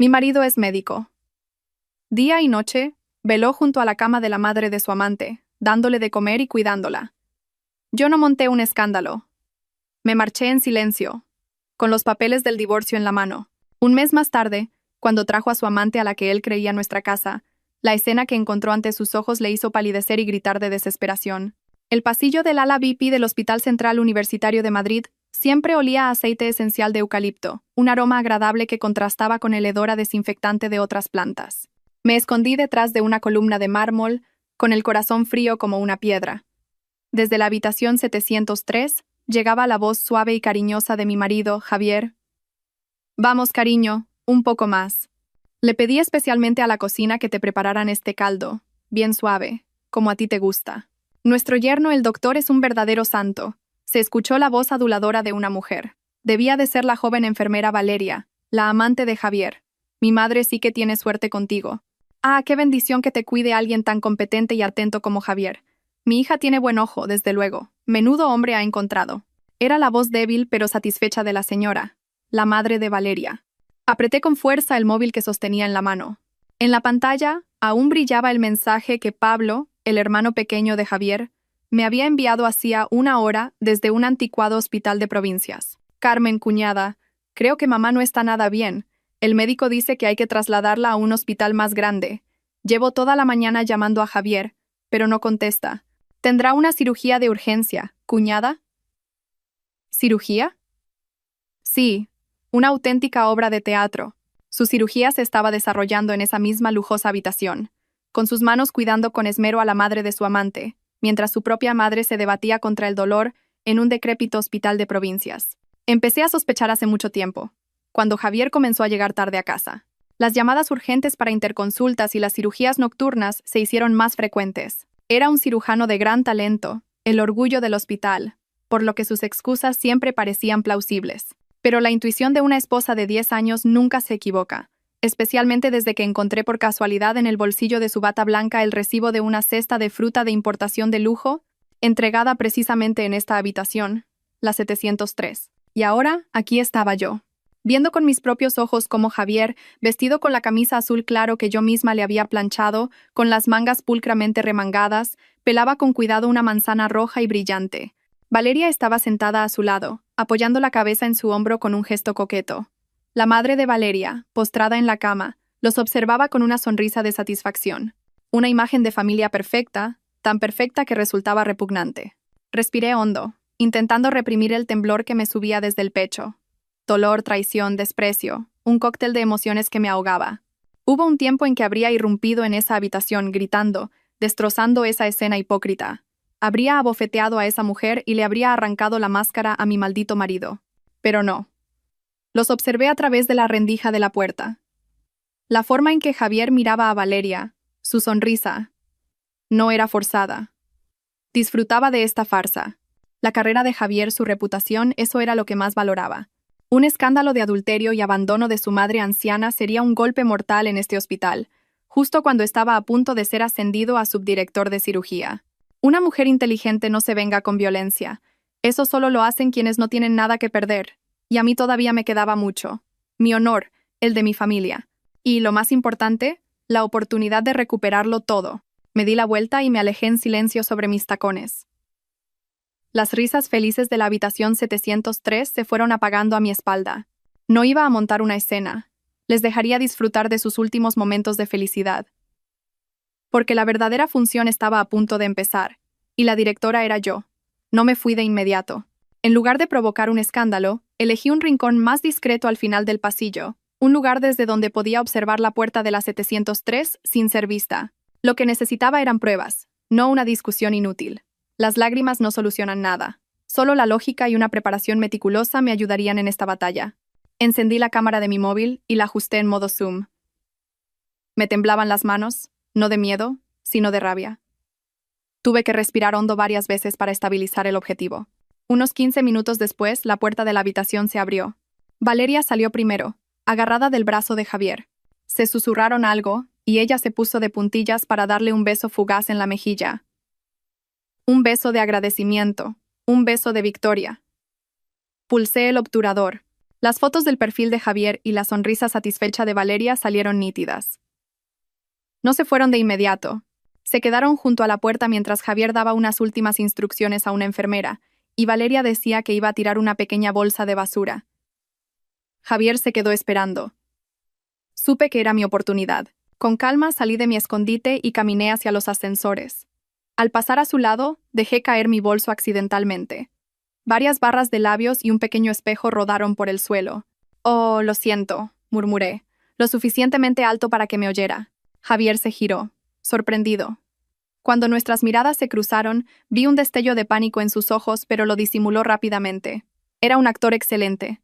Mi marido es médico. Día y noche, veló junto a la cama de la madre de su amante, dándole de comer y cuidándola. Yo no monté un escándalo. Me marché en silencio, con los papeles del divorcio en la mano. Un mes más tarde, cuando trajo a su amante a la que él creía nuestra casa, la escena que encontró ante sus ojos le hizo palidecer y gritar de desesperación. El pasillo del ala VIP del Hospital Central Universitario de Madrid siempre olía a aceite esencial de eucalipto, un aroma agradable que contrastaba con el hedor a desinfectante de otras plantas. Me escondí detrás de una columna de mármol, con el corazón frío como una piedra. Desde la habitación 703, llegaba la voz suave y cariñosa de mi marido, Javier. Vamos, cariño, un poco más. Le pedí especialmente a la cocina que te prepararan este caldo, bien suave, como a ti te gusta. Nuestro yerno, el doctor, es un verdadero santo. Se escuchó la voz aduladora de una mujer. Debía de ser la joven enfermera Valeria, la amante de Javier. Mi madre sí que tiene suerte contigo. Ah, qué bendición que te cuide alguien tan competente y atento como Javier. Mi hija tiene buen ojo, desde luego. Menudo hombre ha encontrado. Era la voz débil pero satisfecha de la señora, la madre de Valeria. Apreté con fuerza el móvil que sostenía en la mano. En la pantalla aún brillaba el mensaje que Pablo, el hermano pequeño de Javier, me había enviado hacía una hora desde un anticuado hospital de provincias. Carmen, cuñada, creo que mamá no está nada bien. El médico dice que hay que trasladarla a un hospital más grande. Llevo toda la mañana llamando a Javier, pero no contesta. Tendrá una cirugía de urgencia, cuñada. ¿Cirugía? Sí, una auténtica obra de teatro. Su cirugía se estaba desarrollando en esa misma lujosa habitación, con sus manos cuidando con esmero a la madre de su amante, mientras su propia madre se debatía contra el dolor en un decrépito hospital de provincias. Empecé a sospechar hace mucho tiempo, cuando Javier comenzó a llegar tarde a casa. Las llamadas urgentes para interconsultas y las cirugías nocturnas se hicieron más frecuentes. Era un cirujano de gran talento, el orgullo del hospital, por lo que sus excusas siempre parecían plausibles. Pero la intuición de una esposa de 10 años nunca se equivoca, especialmente desde que encontré por casualidad en el bolsillo de su bata blanca el recibo de una cesta de fruta de importación de lujo, entregada precisamente en esta habitación, la 703. Y ahora, aquí estaba yo, viendo con mis propios ojos cómo Javier, vestido con la camisa azul claro que yo misma le había planchado, con las mangas pulcramente remangadas, pelaba con cuidado una manzana roja y brillante. Valeria estaba sentada a su lado, apoyando la cabeza en su hombro con un gesto coqueto. La madre de Valeria, postrada en la cama, los observaba con una sonrisa de satisfacción. Una imagen de familia perfecta, tan perfecta que resultaba repugnante. Respiré hondo, intentando reprimir el temblor que me subía desde el pecho. Dolor, traición, desprecio, un cóctel de emociones que me ahogaba. Hubo un tiempo en que habría irrumpido en esa habitación gritando, destrozando esa escena hipócrita. Habría abofeteado a esa mujer y le habría arrancado la máscara a mi maldito marido. Pero no. Los observé a través de la rendija de la puerta. La forma en que Javier miraba a Valeria, su sonrisa, no era forzada. Disfrutaba de esta farsa. La carrera de Javier, su reputación, eso era lo que más valoraba. Un escándalo de adulterio y abandono de su madre anciana sería un golpe mortal en este hospital, justo cuando estaba a punto de ser ascendido a subdirector de cirugía. Una mujer inteligente no se venga con violencia. Eso solo lo hacen quienes no tienen nada que perder. Y a mí todavía me quedaba mucho. Mi honor, el de mi familia. Y, lo más importante, la oportunidad de recuperarlo todo. Me di la vuelta y me alejé en silencio sobre mis tacones. Las risas felices de la habitación 703 se fueron apagando a mi espalda. No iba a montar una escena. Les dejaría disfrutar de sus últimos momentos de felicidad. Porque la verdadera función estaba a punto de empezar, y la directora era yo. No me fui de inmediato. En lugar de provocar un escándalo, elegí un rincón más discreto al final del pasillo, un lugar desde donde podía observar la puerta de la 703 sin ser vista. Lo que necesitaba eran pruebas, no una discusión inútil. Las lágrimas no solucionan nada. Solo la lógica y una preparación meticulosa me ayudarían en esta batalla. Encendí la cámara de mi móvil y la ajusté en modo zoom. Me temblaban las manos, no de miedo, sino de rabia. Tuve que respirar hondo varias veces para estabilizar el objetivo. Unos 15 minutos después, la puerta de la habitación se abrió. Valeria salió primero, agarrada del brazo de Javier. Se susurraron algo, y ella se puso de puntillas para darle un beso fugaz en la mejilla. Un beso de agradecimiento, un beso de victoria. Pulsé el obturador. Las fotos del perfil de Javier y la sonrisa satisfecha de Valeria salieron nítidas. No se fueron de inmediato. Se quedaron junto a la puerta mientras Javier daba unas últimas instrucciones a una enfermera, y Valeria decía que iba a tirar una pequeña bolsa de basura. Javier se quedó esperando. Supe que era mi oportunidad. Con calma salí de mi escondite y caminé hacia los ascensores. Al pasar a su lado, dejé caer mi bolso accidentalmente. Varias barras de labios y un pequeño espejo rodaron por el suelo. «Oh, lo siento», murmuré, lo suficientemente alto para que me oyera. Javier se giró, sorprendido. Cuando nuestras miradas se cruzaron, vi un destello de pánico en sus ojos, pero lo disimuló rápidamente. Era un actor excelente.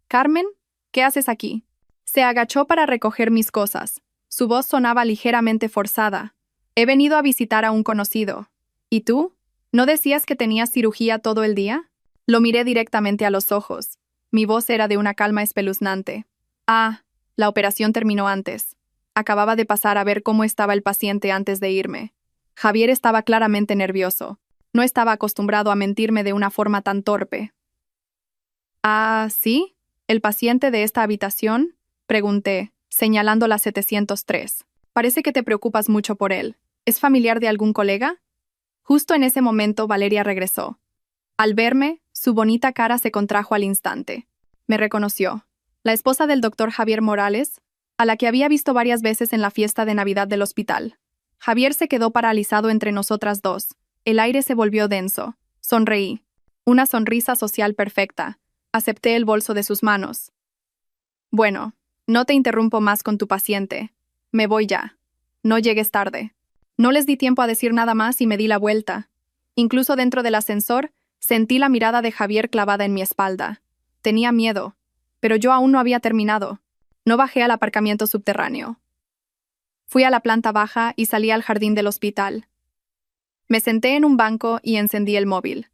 «Carmen, ¿qué haces aquí?» Se agachó para recoger mis cosas. Su voz sonaba ligeramente forzada. «He venido a visitar a un conocido. ¿Y tú? ¿No decías que tenías cirugía todo el día?» Lo miré directamente a los ojos. Mi voz era de una calma espeluznante. «Ah, la operación terminó antes. Acababa de pasar a ver cómo estaba el paciente antes de irme». Javier estaba claramente nervioso. No estaba acostumbrado a mentirme de una forma tan torpe. «Ah, ¿sí? ¿El paciente de esta habitación?», pregunté, señalando la 703. «Parece que te preocupas mucho por él. ¿Es familiar de algún colega?» Justo en ese momento Valeria regresó. Al verme, su bonita cara se contrajo al instante. Me reconoció. La esposa del doctor Javier Morales, a la que había visto varias veces en la fiesta de Navidad del hospital. Javier se quedó paralizado entre nosotras dos. El aire se volvió denso. Sonreí. Una sonrisa social perfecta. Acepté el bolso de sus manos. «Bueno, no te interrumpo más con tu paciente. Me voy ya. No llegues tarde». No les di tiempo a decir nada más y me di la vuelta. Incluso dentro del ascensor, sentí la mirada de Javier clavada en mi espalda. Tenía miedo, pero yo aún no había terminado. No bajé al aparcamiento subterráneo. Fui a la planta baja y salí al jardín del hospital. Me senté en un banco y encendí el móvil.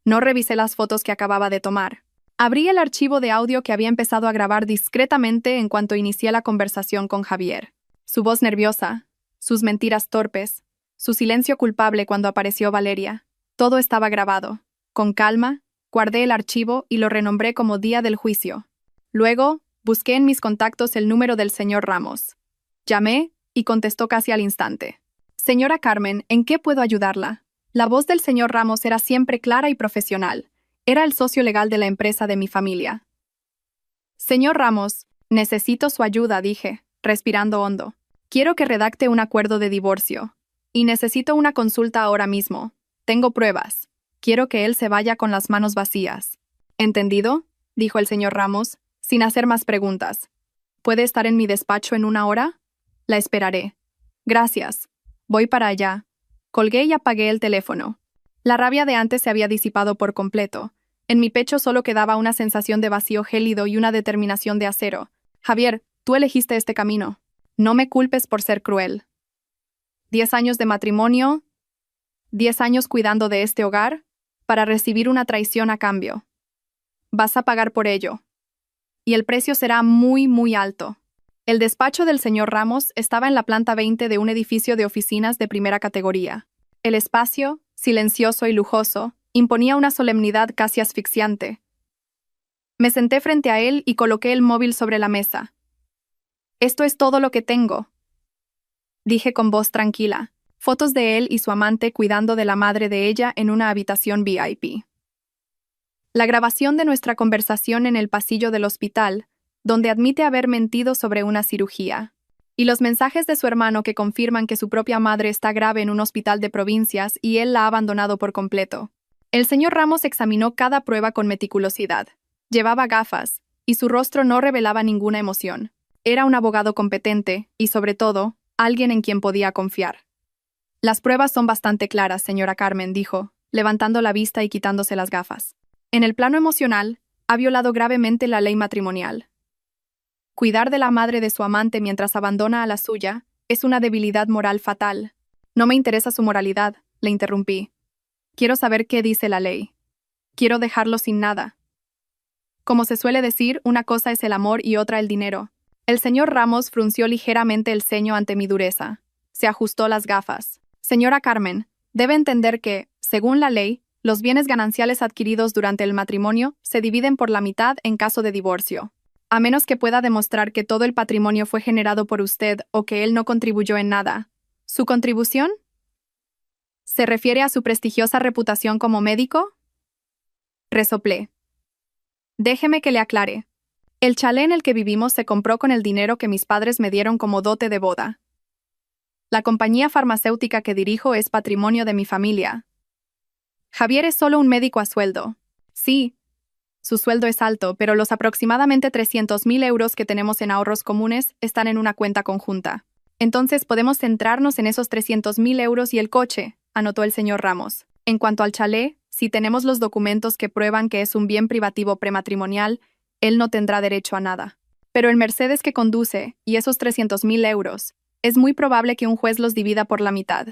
No revisé las fotos que acababa de tomar. Abrí el archivo de audio que había empezado a grabar discretamente en cuanto inicié la conversación con Javier. Su voz nerviosa, sus mentiras torpes, su silencio culpable cuando apareció Valeria. Todo estaba grabado. Con calma, guardé el archivo y lo renombré como Día del Juicio. Luego, busqué en mis contactos el número del señor Ramos. Llamé y contestó casi al instante. «Señora Carmen, ¿en qué puedo ayudarla?» La voz del señor Ramos era siempre clara y profesional. Era el socio legal de la empresa de mi familia. «Señor Ramos, necesito su ayuda», dije, respirando hondo. «Quiero que redacte un acuerdo de divorcio. Y necesito una consulta ahora mismo. Tengo pruebas. Quiero que él se vaya con las manos vacías». «¿Entendido?», dijo el señor Ramos, sin hacer más preguntas. «¿Puede estar en mi despacho en 1 hora?» «La esperaré». «Gracias. Voy para allá». Colgué y apagué el teléfono. La rabia de antes se había disipado por completo. En mi pecho solo quedaba una sensación de vacío gélido y una determinación de acero. «Javier, tú elegiste este camino. No me culpes por ser cruel. 10 años de matrimonio, 10 años cuidando de este hogar, para recibir una traición a cambio. Vas a pagar por ello. Y el precio será muy, muy alto». El despacho del señor Ramos estaba en la planta 20 de un edificio de oficinas de primera categoría. El espacio, silencioso y lujoso, imponía una solemnidad casi asfixiante. Me senté frente a él y coloqué el móvil sobre la mesa. «Esto es todo lo que tengo», dije con voz tranquila. Fotos de él y su amante cuidando de la madre de ella en una habitación VIP. La grabación de nuestra conversación en el pasillo del hospital, donde admite haber mentido sobre una cirugía. Y los mensajes de su hermano que confirman que su propia madre está grave en un hospital de provincias y él la ha abandonado por completo. El señor Ramos examinó cada prueba con meticulosidad. Llevaba gafas, y su rostro no revelaba ninguna emoción. Era un abogado competente, y sobre todo, alguien en quien podía confiar. «Las pruebas son bastante claras, señora Carmen», dijo, levantando la vista y quitándose las gafas. «En el plano emocional, ha violado gravemente la ley matrimonial. Cuidar de la madre de su amante mientras abandona a la suya es una debilidad moral fatal». «No me interesa su moralidad», le interrumpí. «Quiero saber qué dice la ley. Quiero dejarlo sin nada». Como se suele decir, una cosa es el amor y otra el dinero. El señor Ramos frunció ligeramente el ceño ante mi dureza. Se ajustó las gafas. «Señora Carmen, debe entender que, según la ley, Los bienes gananciales adquiridos durante el matrimonio se dividen por la mitad en caso de divorcio. A menos que pueda demostrar que todo el patrimonio fue generado por usted o que él no contribuyó en nada. ¿Su contribución? ¿Se refiere a su prestigiosa reputación como médico? Resoplé. Déjeme que le aclare. El chalet en el que vivimos se compró con el dinero que mis padres me dieron como dote de boda. La compañía farmacéutica que dirijo es patrimonio de mi familia. Javier es solo un médico a sueldo. Sí, su sueldo es alto, pero los aproximadamente 300.000 euros que tenemos en ahorros comunes están en una cuenta conjunta. Entonces podemos centrarnos en esos 300.000 euros y el coche, anotó el señor Ramos. En cuanto al chalet, si tenemos los documentos que prueban que es un bien privativo prematrimonial, él no tendrá derecho a nada. Pero el Mercedes que conduce, y esos 300.000 euros, es muy probable que un juez los divida por la mitad.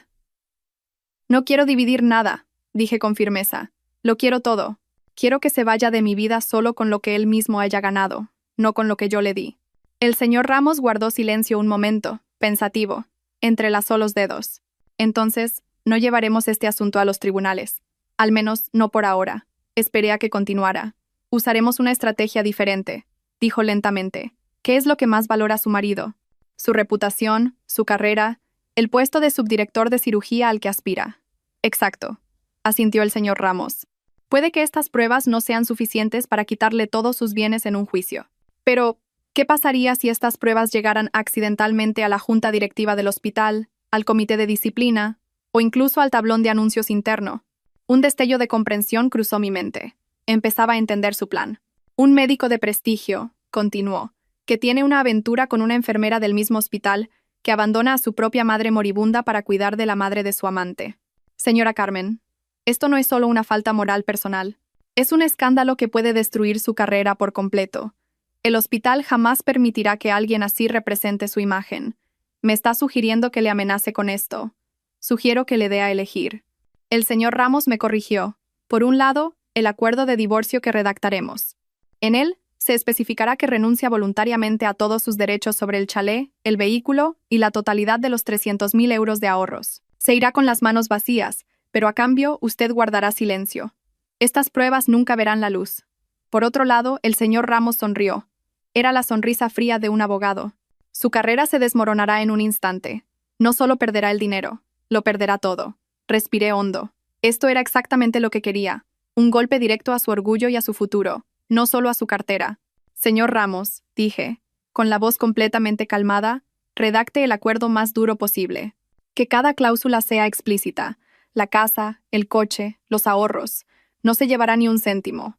No quiero dividir nada, dije con firmeza. Lo quiero todo. Quiero que se vaya de mi vida solo con lo que él mismo haya ganado, no con lo que yo le di. El señor Ramos guardó silencio un momento, pensativo. Entrelazó los dedos. Entonces, no llevaremos este asunto a los tribunales. Al menos, no por ahora. Esperé a que continuara. Usaremos una estrategia diferente, dijo lentamente. ¿Qué es lo que más valora su marido? Su reputación, su carrera, el puesto de subdirector de cirugía al que aspira. Exacto, asintió el señor Ramos. Puede que estas pruebas no sean suficientes para quitarle todos sus bienes en un juicio. Pero, ¿qué pasaría si estas pruebas llegaran accidentalmente a la junta directiva del hospital, al comité de disciplina, o incluso al tablón de anuncios interno? Un destello de comprensión cruzó mi mente. Empezaba a entender su plan. Un médico de prestigio, continuó, que tiene una aventura con una enfermera del mismo hospital, que abandona a su propia madre moribunda para cuidar de la madre de su amante. Señora Carmen, esto no es solo una falta moral personal. Es un escándalo que puede destruir su carrera por completo. El hospital jamás permitirá que alguien así represente su imagen. Me está sugiriendo que le amenace con esto. Sugiero que le dé a elegir. El señor Ramos me corrigió. Por un lado, el acuerdo de divorcio que redactaremos. En él, se especificará que renuncia voluntariamente a todos sus derechos sobre el chalet, el vehículo y la totalidad de los 300.000 euros de ahorros. Se irá con las manos vacías, pero a cambio usted guardará silencio. Estas pruebas nunca verán la luz. Por otro lado, el señor Ramos sonrió. Era la sonrisa fría de un abogado. Su carrera se desmoronará en un instante. No solo perderá el dinero, lo perderá todo. Respiré hondo. Esto era exactamente lo que quería. Un golpe directo a su orgullo y a su futuro, no solo a su cartera. Señor Ramos, dije, con la voz completamente calmada, redacte el acuerdo más duro posible. Que cada cláusula sea explícita. La casa, el coche, los ahorros. No se llevará ni un céntimo.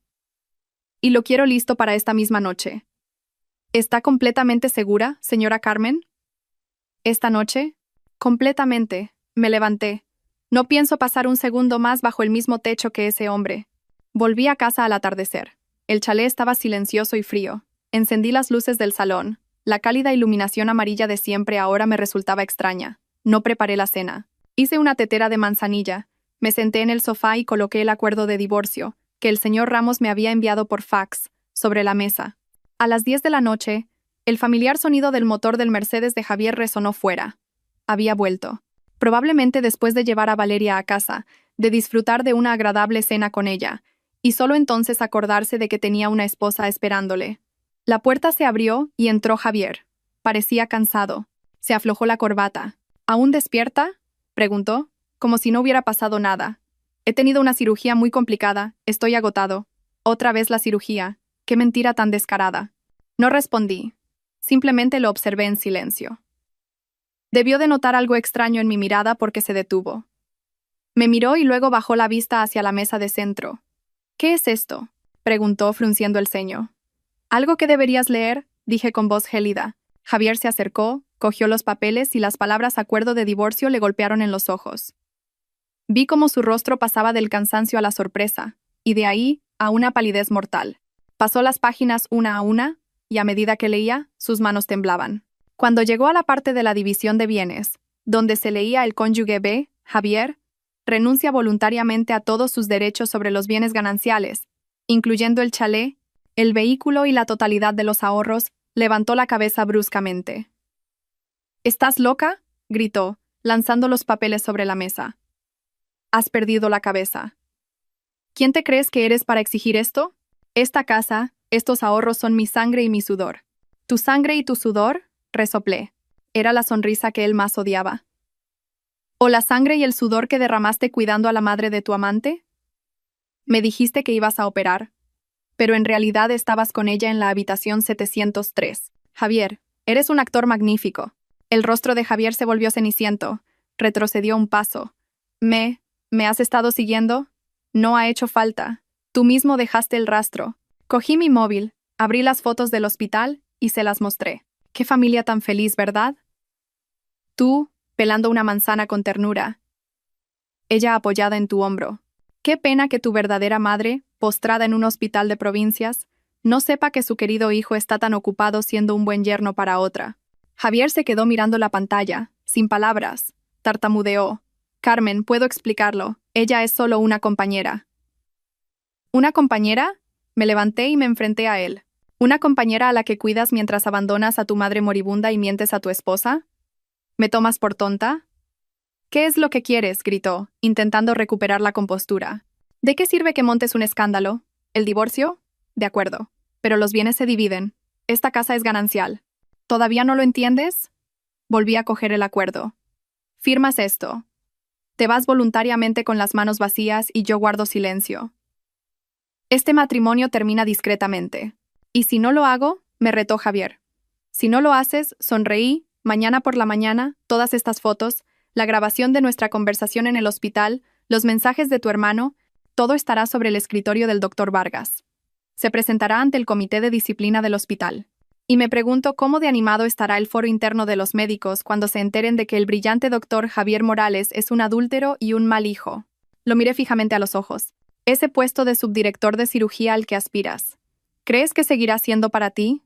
Y lo quiero listo para esta misma noche. ¿Está completamente segura, señora Carmen? ¿Esta noche? Completamente. Me levanté. No pienso pasar un segundo más bajo el mismo techo que ese hombre. Volví a casa al atardecer. El chalet estaba silencioso y frío. Encendí las luces del salón. La cálida iluminación amarilla de siempre ahora me resultaba extraña. No preparé la cena. Hice una tetera de manzanilla. Me senté en el sofá y coloqué el acuerdo de divorcio, que el señor Ramos me había enviado por fax, sobre la mesa. A las 10 de la noche, el familiar sonido del motor del Mercedes de Javier resonó fuera. Había vuelto. Probablemente después de llevar a Valeria a casa, de disfrutar de una agradable cena con ella, y solo entonces acordarse de que tenía una esposa esperándole. La puerta se abrió y entró Javier. Parecía cansado. Se aflojó la corbata. ¿Aún despierta?, preguntó, como si no hubiera pasado nada. He tenido una cirugía muy complicada, estoy agotado. Otra vez la cirugía. Qué mentira tan descarada. No respondí. Simplemente lo observé en silencio. Debió de notar algo extraño en mi mirada porque se detuvo. Me miró y luego bajó la vista hacia la mesa de centro. ¿Qué es esto?, preguntó frunciendo el ceño. ¿Algo que deberías leer?, dije con voz gélida. Javier se acercó, cogió los papeles y las palabras acuerdo de divorcio le golpearon en los ojos. Vi cómo su rostro pasaba del cansancio a la sorpresa, y de ahí a una palidez mortal. Pasó las páginas una a una, y a medida que leía, sus manos temblaban. Cuando llegó a la parte de la división de bienes, donde se leía el cónyuge B, Javier, renuncia voluntariamente a todos sus derechos sobre los bienes gananciales, incluyendo el chalet, el vehículo y la totalidad de los ahorros, levantó la cabeza bruscamente. ¿Estás loca?, gritó, lanzando los papeles sobre la mesa. Has perdido la cabeza. ¿Quién te crees que eres para exigir esto? Esta casa, estos ahorros son mi sangre y mi sudor. ¿Tu sangre y tu sudor? Resoplé. Era la sonrisa que él más odiaba. ¿O la sangre y el sudor que derramaste cuidando a la madre de tu amante? Me dijiste que ibas a operar, pero en realidad estabas con ella en la habitación 703. Javier, eres un actor magnífico. El rostro de Javier se volvió ceniciento. Retrocedió un paso. ¿Me has estado siguiendo? No ha hecho falta. Tú mismo dejaste el rastro. Cogí mi móvil, abrí las fotos del hospital y se las mostré. Qué familia tan feliz, ¿verdad? Tú, pelando una manzana con ternura. Ella apoyada en tu hombro. Qué pena que tu verdadera madre, postrada en un hospital de provincias, no sepa que su querido hijo está tan ocupado siendo un buen yerno para otra. Javier se quedó mirando la pantalla, sin palabras. Tartamudeó. Carmen, puedo explicarlo. Ella es solo una compañera. ¿Una compañera? Me levanté y me enfrenté a él. ¿Una compañera a la que cuidas mientras abandonas a tu madre moribunda y mientes a tu esposa? ¿Me tomas por tonta? ¿Qué es lo que quieres?, gritó, intentando recuperar la compostura. ¿De qué sirve que montes un escándalo? ¿El divorcio? De acuerdo. Pero los bienes se dividen. Esta casa es ganancial. ¿Todavía no lo entiendes? Volví a coger el acuerdo. Firmas esto. Te vas voluntariamente con las manos vacías y yo guardo silencio. Este matrimonio termina discretamente. Y si no lo hago, me retó Javier. Si no lo haces, sonreí, mañana por la mañana, todas estas fotos, la grabación de nuestra conversación en el hospital, los mensajes de tu hermano, todo estará sobre el escritorio del doctor Vargas. Se presentará ante el comité de disciplina del hospital. Y me pregunto cómo de animado estará el foro interno de los médicos cuando se enteren de que el brillante doctor Javier Morales es un adúltero y un mal hijo. Lo miré fijamente a los ojos. Ese puesto de subdirector de cirugía al que aspiras, ¿crees que seguirá siendo para ti?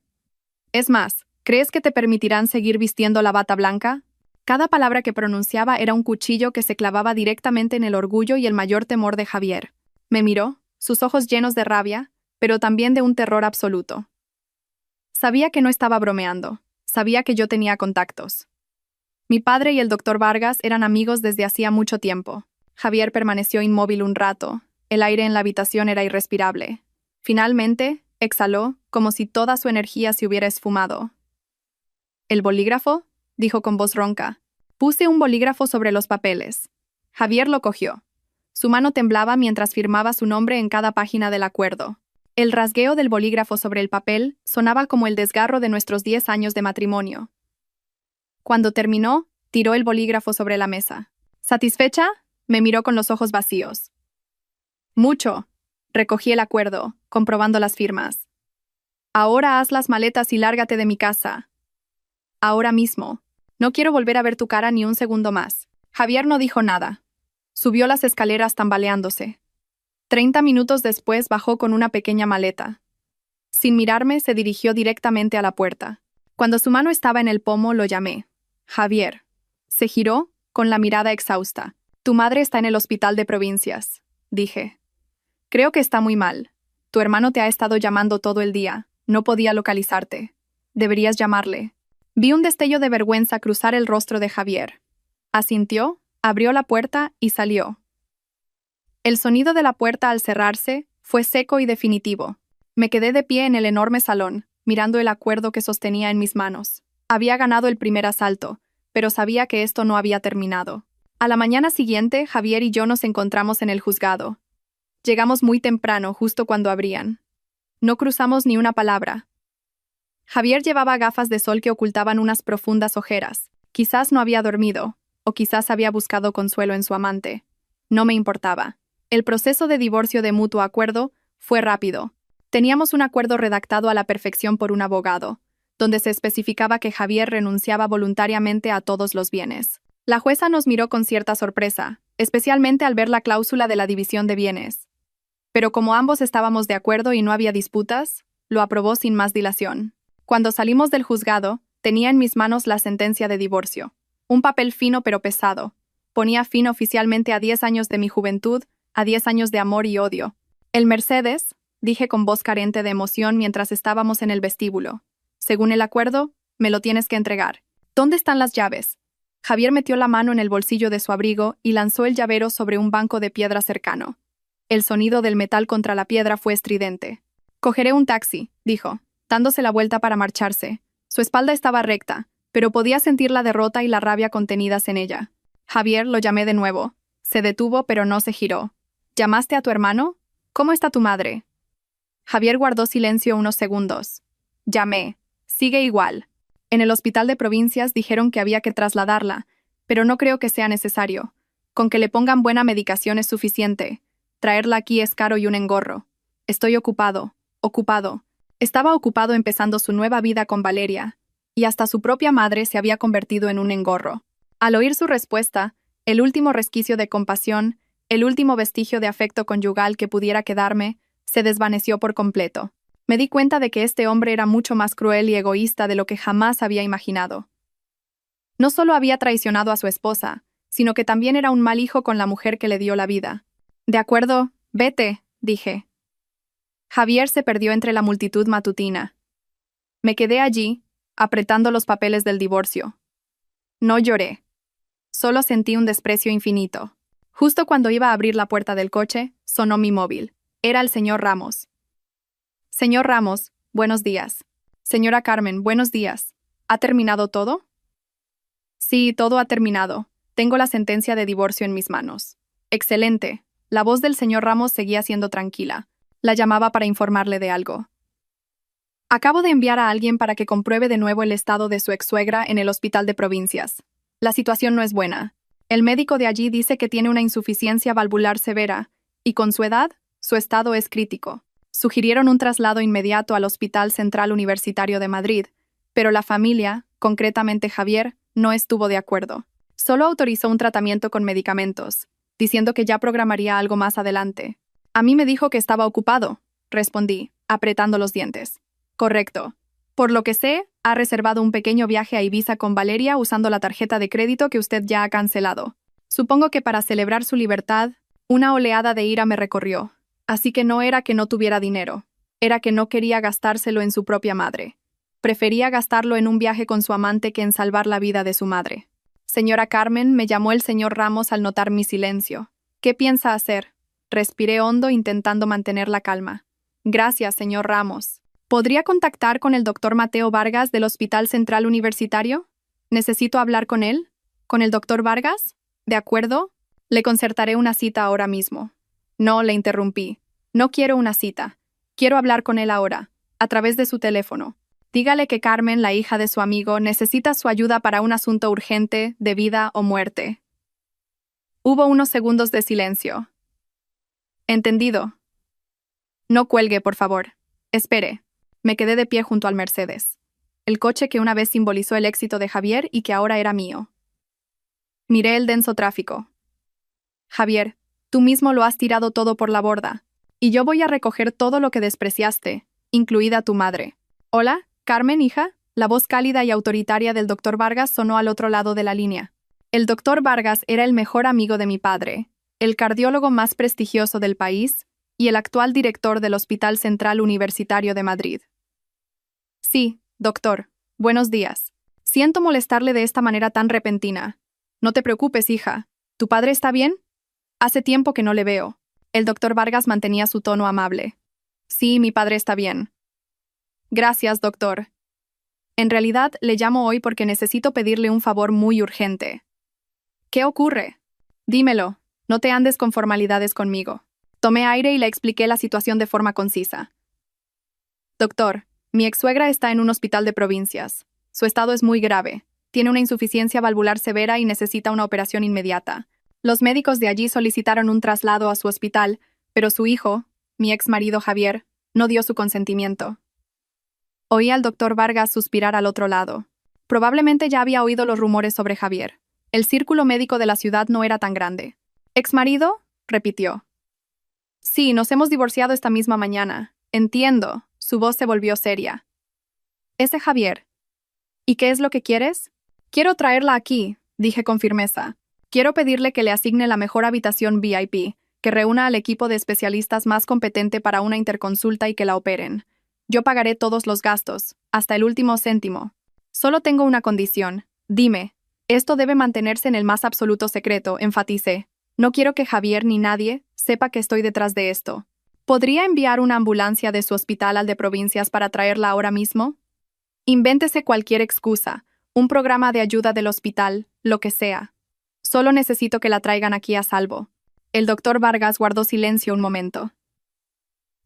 Es más, ¿crees que te permitirán seguir vistiendo la bata blanca? Cada palabra que pronunciaba era un cuchillo que se clavaba directamente en el orgullo y el mayor temor de Javier. Me miró, sus ojos llenos de rabia, pero también de un terror absoluto. Sabía que no estaba bromeando, sabía que yo tenía contactos. Mi padre y el doctor Vargas eran amigos desde hacía mucho tiempo. Javier permaneció inmóvil un rato, el aire en la habitación era irrespirable. Finalmente, exhaló, como si toda su energía se hubiera esfumado. ¿El bolígrafo?, dijo con voz ronca. Puse un bolígrafo sobre los papeles. Javier lo cogió. Su mano temblaba mientras firmaba su nombre en cada página del acuerdo. El rasgueo del bolígrafo sobre el papel sonaba como el desgarro de nuestros 10 años de matrimonio. Cuando terminó, tiró el bolígrafo sobre la mesa. ¿Satisfecha? Me miró con los ojos vacíos. Mucho. Recogí el acuerdo, comprobando las firmas. Ahora haz las maletas y lárgate de mi casa. Ahora mismo. No quiero volver a ver tu cara ni un segundo más. Javier no dijo nada. Subió las escaleras tambaleándose. 30 minutos después bajó con una pequeña maleta. Sin mirarme, se dirigió directamente a la puerta. Cuando su mano estaba en el pomo, lo llamé. Javier. Se giró, con la mirada exhausta. Tu madre está en el hospital de provincias, dije. Creo que está muy mal. Tu hermano te ha estado llamando todo el día. No podía localizarte. Deberías llamarle. Vi un destello de vergüenza cruzar el rostro de Javier. Asintió, abrió la puerta y salió. El sonido de la puerta al cerrarse fue seco y definitivo. Me quedé de pie en el enorme salón, mirando el acuerdo que sostenía en mis manos. Había ganado el primer asalto, pero sabía que esto no había terminado. A la mañana siguiente, Javier y yo nos encontramos en el juzgado. Llegamos muy temprano, justo cuando abrían. No cruzamos ni una palabra. Javier llevaba gafas de sol que ocultaban unas profundas ojeras. Quizás no había dormido, o quizás había buscado consuelo en su amante. No me importaba. El proceso de divorcio de mutuo acuerdo fue rápido. Teníamos un acuerdo redactado a la perfección por un abogado, donde se especificaba que Javier renunciaba voluntariamente a todos los bienes. La jueza nos miró con cierta sorpresa, especialmente al ver la cláusula de la división de bienes. Pero como ambos estábamos de acuerdo y no había disputas, lo aprobó sin más dilación. Cuando salimos del juzgado, tenía en mis manos la sentencia de divorcio. Un papel fino pero pesado. Ponía fin oficialmente a 10 años de mi juventud, a 10 años de amor y odio. El Mercedes, dije con voz carente de emoción mientras estábamos en el vestíbulo. Según el acuerdo, me lo tienes que entregar. ¿Dónde están las llaves? Javier metió la mano en el bolsillo de su abrigo y lanzó el llavero sobre un banco de piedra cercano. El sonido del metal contra la piedra fue estridente. «Cogeré un taxi», dijo, dándose la vuelta para marcharse. Su espalda estaba recta, pero podía sentir la derrota y la rabia contenidas en ella. «Javier», lo llamé de nuevo. Se detuvo, pero no se giró. «¿Llamaste a tu hermano? ¿Cómo está tu madre?» Javier guardó silencio unos segundos. «Llamé. Sigue igual. En el hospital de provincias dijeron que había que trasladarla, pero no creo que sea necesario. Con que le pongan buena medicación es suficiente. Traerla aquí es caro y un engorro. Estoy ocupado. Estaba ocupado empezando su nueva vida con Valeria, y hasta su propia madre se había convertido en un engorro». Al oír su respuesta, el último resquicio de compasión, el último vestigio de afecto conyugal que pudiera quedarme, se desvaneció por completo. Me di cuenta de que este hombre era mucho más cruel y egoísta de lo que jamás había imaginado. No solo había traicionado a su esposa, sino que también era un mal hijo con la mujer que le dio la vida. «De acuerdo, vete», dije. Javier se perdió entre la multitud matutina. Me quedé allí, apretando los papeles del divorcio. No lloré. Solo sentí un desprecio infinito. Justo cuando iba a abrir la puerta del coche, sonó mi móvil. Era el señor Ramos. «Señor Ramos, buenos días». «Señora Carmen, buenos días. ¿Ha terminado todo?» «Sí, todo ha terminado. Tengo la sentencia de divorcio en mis manos». «Excelente». La voz del señor Ramos seguía siendo tranquila. La llamaba para informarle de algo. «Acabo de enviar a alguien para que compruebe de nuevo el estado de su ex-suegra en el hospital de provincias. La situación no es buena. El médico de allí dice que tiene una insuficiencia valvular severa, y con su edad, su estado es crítico. Sugirieron un traslado inmediato al Hospital Central Universitario de Madrid, pero la familia, concretamente Javier, no estuvo de acuerdo. Solo autorizó un tratamiento con medicamentos, diciendo que ya programaría algo más adelante. A mí me dijo que estaba ocupado», respondí, apretando los dientes. «Correcto. Por lo que sé, ha reservado un pequeño viaje a Ibiza con Valeria usando la tarjeta de crédito que usted ya ha cancelado. Supongo que para celebrar su libertad, una oleada de ira me recorrió. Así que no era que no tuviera dinero, era que no quería gastárselo en su propia madre. Prefería gastarlo en un viaje con su amante que en salvar la vida de su madre». «Señora Carmen», me llamó el señor Ramos al notar mi silencio. «¿Qué piensa hacer?» Respiré hondo intentando mantener la calma. «Gracias, señor Ramos. ¿Podría contactar con el doctor Mateo Vargas del Hospital Central Universitario? ¿Necesito hablar con él? ¿Con el doctor Vargas? ¿De acuerdo? Le concertaré una cita ahora mismo». «No», le interrumpí. «No quiero una cita. Quiero hablar con él ahora, a través de su teléfono. Dígale que Carmen, la hija de su amigo, necesita su ayuda para un asunto urgente, de vida o muerte». Hubo unos segundos de silencio. «Entendido». «No cuelgue, por favor. Espere». Me quedé de pie junto al Mercedes, el coche que una vez simbolizó el éxito de Javier y que ahora era mío. Miré el denso tráfico. «Javier, tú mismo lo has tirado todo por la borda, y yo voy a recoger todo lo que despreciaste, incluida tu madre». «Hola, Carmen, hija». La voz cálida y autoritaria del doctor Vargas sonó al otro lado de la línea. El doctor Vargas era el mejor amigo de mi padre, el cardiólogo más prestigioso del país y el actual director del Hospital Central Universitario de Madrid. «Sí, doctor. Buenos días. Siento molestarle de esta manera tan repentina. No te preocupes, hija. ¿Tu padre está bien? Hace tiempo que no le veo». El doctor Vargas mantenía su tono amable. «Sí, mi padre está bien». «Gracias, doctor. En realidad, le llamo hoy porque necesito pedirle un favor muy urgente». «¿Qué ocurre?» «Dímelo. No te andes con formalidades conmigo». Tomé aire y le expliqué la situación de forma concisa. «Doctor, mi ex-suegra está en un hospital de provincias. Su estado es muy grave. Tiene una insuficiencia valvular severa y necesita una operación inmediata. Los médicos de allí solicitaron un traslado a su hospital, pero su hijo, mi ex-marido Javier, no dio su consentimiento». Oí al doctor Vargas suspirar al otro lado. Probablemente ya había oído los rumores sobre Javier. El círculo médico de la ciudad no era tan grande. «¿Ex-marido?», repitió. «Sí, nos hemos divorciado esta misma mañana. Entiendo». Su voz se volvió seria. «Ese Javier. ¿Y qué es lo que quieres?» «Quiero traerla aquí», dije con firmeza. «Quiero pedirle que le asigne la mejor habitación VIP, que reúna al equipo de especialistas más competente para una interconsulta y que la operen. Yo pagaré todos los gastos, hasta el último céntimo. Solo tengo una condición. Dime, esto debe mantenerse en el más absoluto secreto», enfaticé. No quiero que Javier ni nadie sepa que estoy detrás de esto. ¿Podría enviar una ambulancia de su hospital al de provincias para traerla ahora mismo? Invéntese cualquier excusa, un programa de ayuda del hospital, lo que sea. Solo necesito que la traigan aquí a salvo. El doctor Vargas guardó silencio un momento.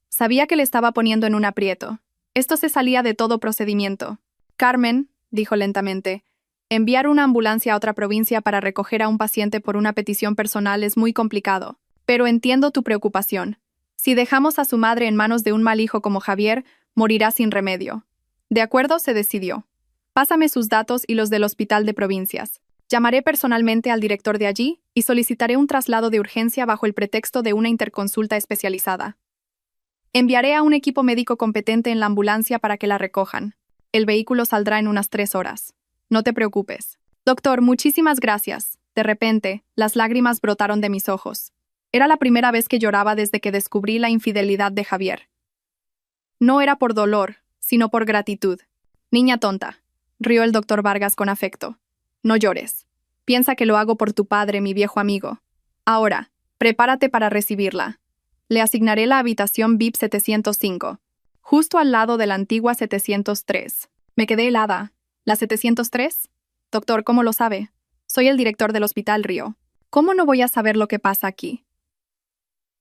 Sabía que le estaba poniendo en un aprieto. Esto se salía de todo procedimiento. Carmen, dijo lentamente, enviar una ambulancia a otra provincia para recoger a un paciente por una petición personal es muy complicado. Pero entiendo tu preocupación. Si dejamos a su madre en manos de un mal hijo como Javier, morirá sin remedio. De acuerdo, se decidió. Pásame sus datos y los del hospital de provincias. Llamaré personalmente al director de allí y solicitaré un traslado de urgencia bajo el pretexto de una interconsulta especializada. Enviaré a un equipo médico competente en la ambulancia para que la recojan. El vehículo saldrá en unas 3 horas. No te preocupes. Doctor, muchísimas gracias. De repente, las lágrimas brotaron de mis ojos. Era la primera vez que lloraba desde que descubrí la infidelidad de Javier. No era por dolor, sino por gratitud. Niña tonta, rió el doctor Vargas con afecto. No llores. Piensa que lo hago por tu padre, mi viejo amigo. Ahora, prepárate para recibirla. Le asignaré la habitación VIP 705, justo al lado de la antigua 703. Me quedé helada. ¿La 703? Doctor, ¿cómo lo sabe? Soy el director del hospital, Río. ¿Cómo no voy a saber lo que pasa aquí?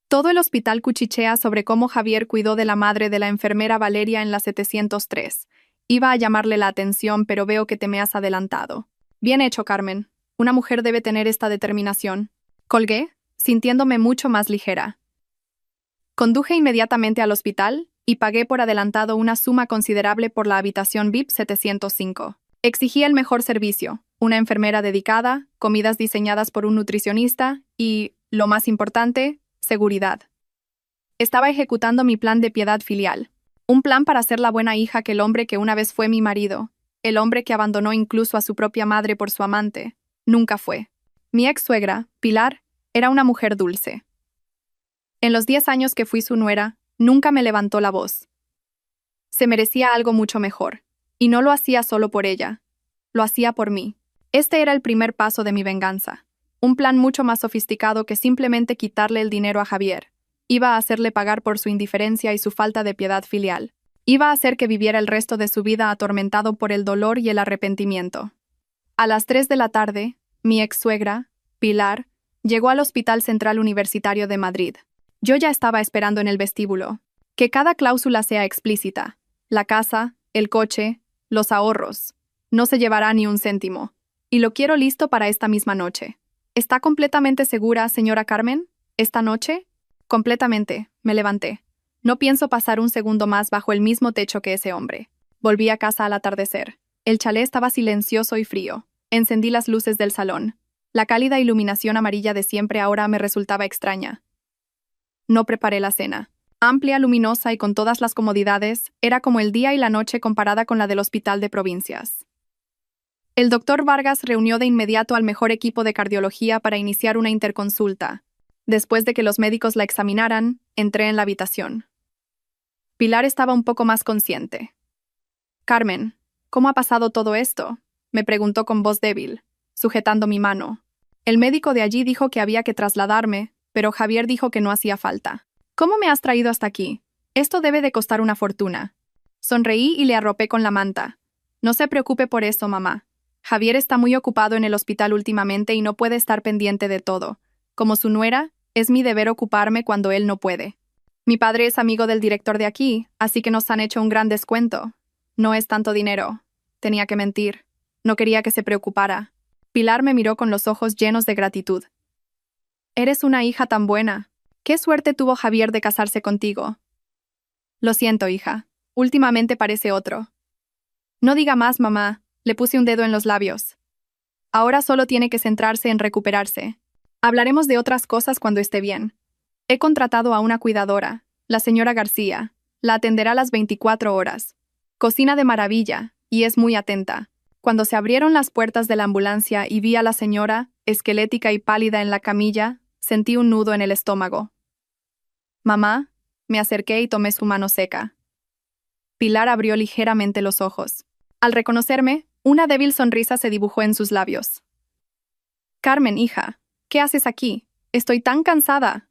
Todo el hospital cuchichea sobre cómo Javier cuidó de la madre de la enfermera Valeria en la 703. Iba a llamarle la atención, pero veo que te me has adelantado. Bien hecho, Carmen. Una mujer debe tener esta determinación. Colgué, sintiéndome mucho más ligera. Conduje inmediatamente al hospital y pagué por adelantado una suma considerable por la habitación VIP 705. Exigía el mejor servicio, una enfermera dedicada, comidas diseñadas por un nutricionista y, lo más importante, seguridad. Estaba ejecutando mi plan de piedad filial, un plan para ser la buena hija que el hombre que una vez fue mi marido, el hombre que abandonó incluso a su propia madre por su amante, nunca fue. Mi ex suegra, Pilar, era una mujer dulce. En los 10 años que fui su nuera, nunca me levantó la voz. Se merecía algo mucho mejor, y no lo hacía solo por ella, lo hacía por mí. Este era el primer paso de mi venganza, un plan mucho más sofisticado que simplemente quitarle el dinero a Javier. Iba a hacerle pagar por su indiferencia y su falta de piedad filial. Iba a hacer que viviera el resto de su vida atormentado por el dolor y el arrepentimiento. A las 3 de la tarde, mi ex-suegra, Pilar, llegó al Hospital Central Universitario de Madrid. Yo ya estaba esperando en el vestíbulo. Que cada cláusula sea explícita. La casa, el coche, los ahorros. No se llevará ni un céntimo. Y lo quiero listo para esta misma noche. ¿Está completamente segura, señora Carmen? ¿Esta noche? Completamente, me levanté. No pienso pasar un segundo más bajo el mismo techo que ese hombre. Volví a casa al atardecer. El chalet estaba silencioso y frío. Encendí las luces del salón. La cálida iluminación amarilla de siempre ahora me resultaba extraña. No preparé la cena. Amplia, luminosa y con todas las comodidades, era como el día y la noche comparada con la del hospital de provincias. El doctor Vargas reunió de inmediato al mejor equipo de cardiología para iniciar una interconsulta. Después de que los médicos la examinaran, entré en la habitación. Pilar estaba un poco más consciente. «Carmen, ¿cómo ha pasado todo esto?», me preguntó con voz débil, sujetando mi mano. El médico de allí dijo que había que trasladarme, pero Javier dijo que no hacía falta. «¿Cómo me has traído hasta aquí? Esto debe de costar una fortuna». Sonreí y le arropé con la manta. «No se preocupe por eso, mamá. Javier está muy ocupado en el hospital últimamente y no puede estar pendiente de todo. Como su nuera, es mi deber ocuparme cuando él no puede. Mi padre es amigo del director de aquí, así que nos han hecho un gran descuento. No es tanto dinero». Tenía que mentir. No quería que se preocupara. Pilar me miró con los ojos llenos de gratitud. «Eres una hija tan buena. ¿Qué suerte tuvo Javier de casarse contigo?» «Lo siento, hija. Últimamente parece otro». «No diga más, mamá», le puse un dedo en los labios. «Ahora solo tiene que centrarse en recuperarse. Hablaremos de otras cosas cuando esté bien. He contratado a una cuidadora, la señora García. La atenderá las 24 horas. Cocina de maravilla, y es muy atenta. Cuando se abrieron las puertas de la ambulancia y vi a la señora, esquelética y pálida en la camilla, sentí un nudo en el estómago. «Mamá», me acerqué y tomé su mano seca. Pilar abrió ligeramente los ojos. Al reconocerme, una débil sonrisa se dibujó en sus labios. «Carmen, hija, ¿qué haces aquí? Estoy tan cansada.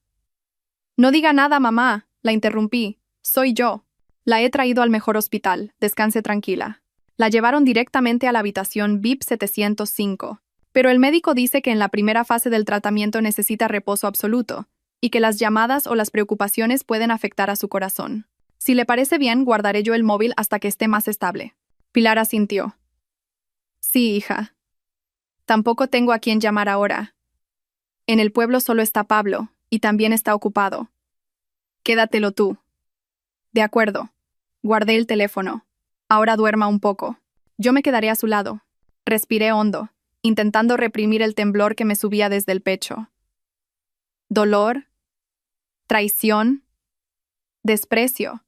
No diga nada, mamá, la interrumpí. Soy yo. La he traído al mejor hospital. Descanse tranquila. La llevaron directamente a la habitación VIP 705. Pero el médico dice que en la primera fase del tratamiento necesita reposo absoluto, y que las llamadas o las preocupaciones pueden afectar a su corazón. Si le parece bien, guardaré yo el móvil hasta que esté más estable. Pilar asintió. Sí, hija. Tampoco tengo a quién llamar ahora. En el pueblo solo está Pablo, y también está ocupado. Quédatelo tú. De acuerdo. Guardé el teléfono. Ahora duerma un poco. Yo me quedaré a su lado. Respiré hondo, intentando reprimir el temblor que me subía desde el pecho. Dolor, traición, desprecio.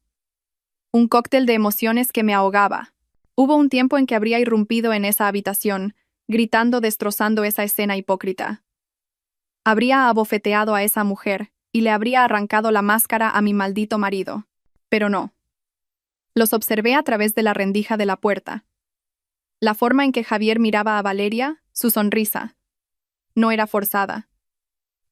Un cóctel de emociones que me ahogaba. Hubo un tiempo en que habría irrumpido en esa habitación, gritando, destrozando esa escena hipócrita. Habría abofeteado a esa mujer y le habría arrancado la máscara a mi maldito marido. Pero no. Los observé a través de la rendija de la puerta. La forma en que Javier miraba a Valeria, su sonrisa. No era forzada.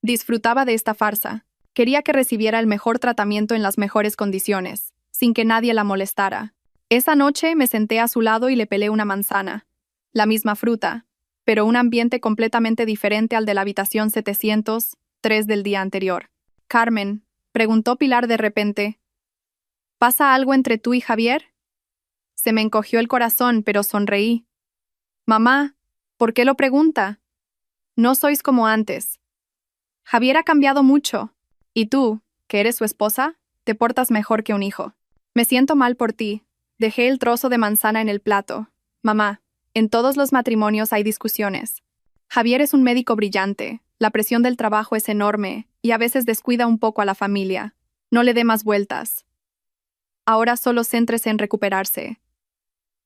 Disfrutaba de esta farsa. Quería que recibiera el mejor tratamiento en las mejores condiciones, sin que nadie la molestara. Esa noche me senté a su lado y le pelé una manzana. La misma fruta, pero un ambiente completamente diferente al de la habitación 703 del día anterior. Carmen, preguntó Pilar de repente. ¿Pasa algo entre tú y Javier? Se me encogió el corazón, pero sonreí. Mamá, ¿por qué lo pregunta? No sois como antes. Javier ha cambiado mucho. Y tú, que eres su esposa, te portas mejor que un hijo. Me siento mal por ti. Dejé el trozo de manzana en el plato. Mamá, en todos los matrimonios hay discusiones. Javier es un médico brillante, la presión del trabajo es enorme, y a veces descuida un poco a la familia. No le dé más vueltas. Ahora solo céntrese en recuperarse.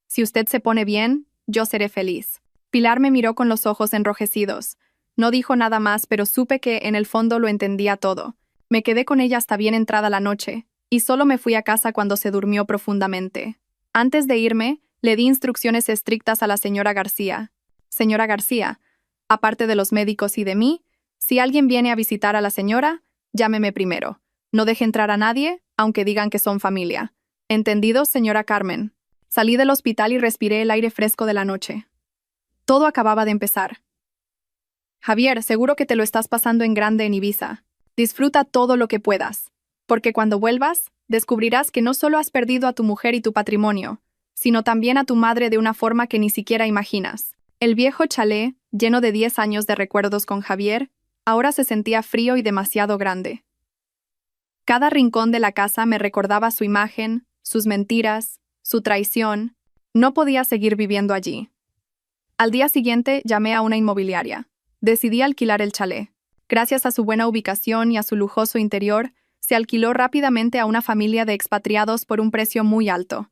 Si usted se pone bien, yo seré feliz. Pilar me miró con los ojos enrojecidos. No dijo nada más, pero supe que en el fondo lo entendía todo. Me quedé con ella hasta bien entrada la noche, y solo me fui a casa cuando se durmió profundamente. Antes de irme, le di instrucciones estrictas a la señora García. Señora García, aparte de los médicos y de mí, si alguien viene a visitar a la señora, llámeme primero. No deje entrar a nadie, aunque digan que son familia. ¿Entendido, señora Carmen? Salí del hospital y respiré el aire fresco de la noche. Todo acababa de empezar. Javier, seguro que te lo estás pasando en grande en Ibiza. Disfruta todo lo que puedas, porque cuando vuelvas, descubrirás que no solo has perdido a tu mujer y tu patrimonio, sino también a tu madre de una forma que ni siquiera imaginas. El viejo chalet, lleno de 10 años de recuerdos con Javier, ahora se sentía frío y demasiado grande. Cada rincón de la casa me recordaba su imagen, sus mentiras, su traición. No podía seguir viviendo allí. Al día siguiente llamé a una inmobiliaria. Decidí alquilar el chalet. Gracias a su buena ubicación y a su lujoso interior, se alquiló rápidamente a una familia de expatriados por un precio muy alto.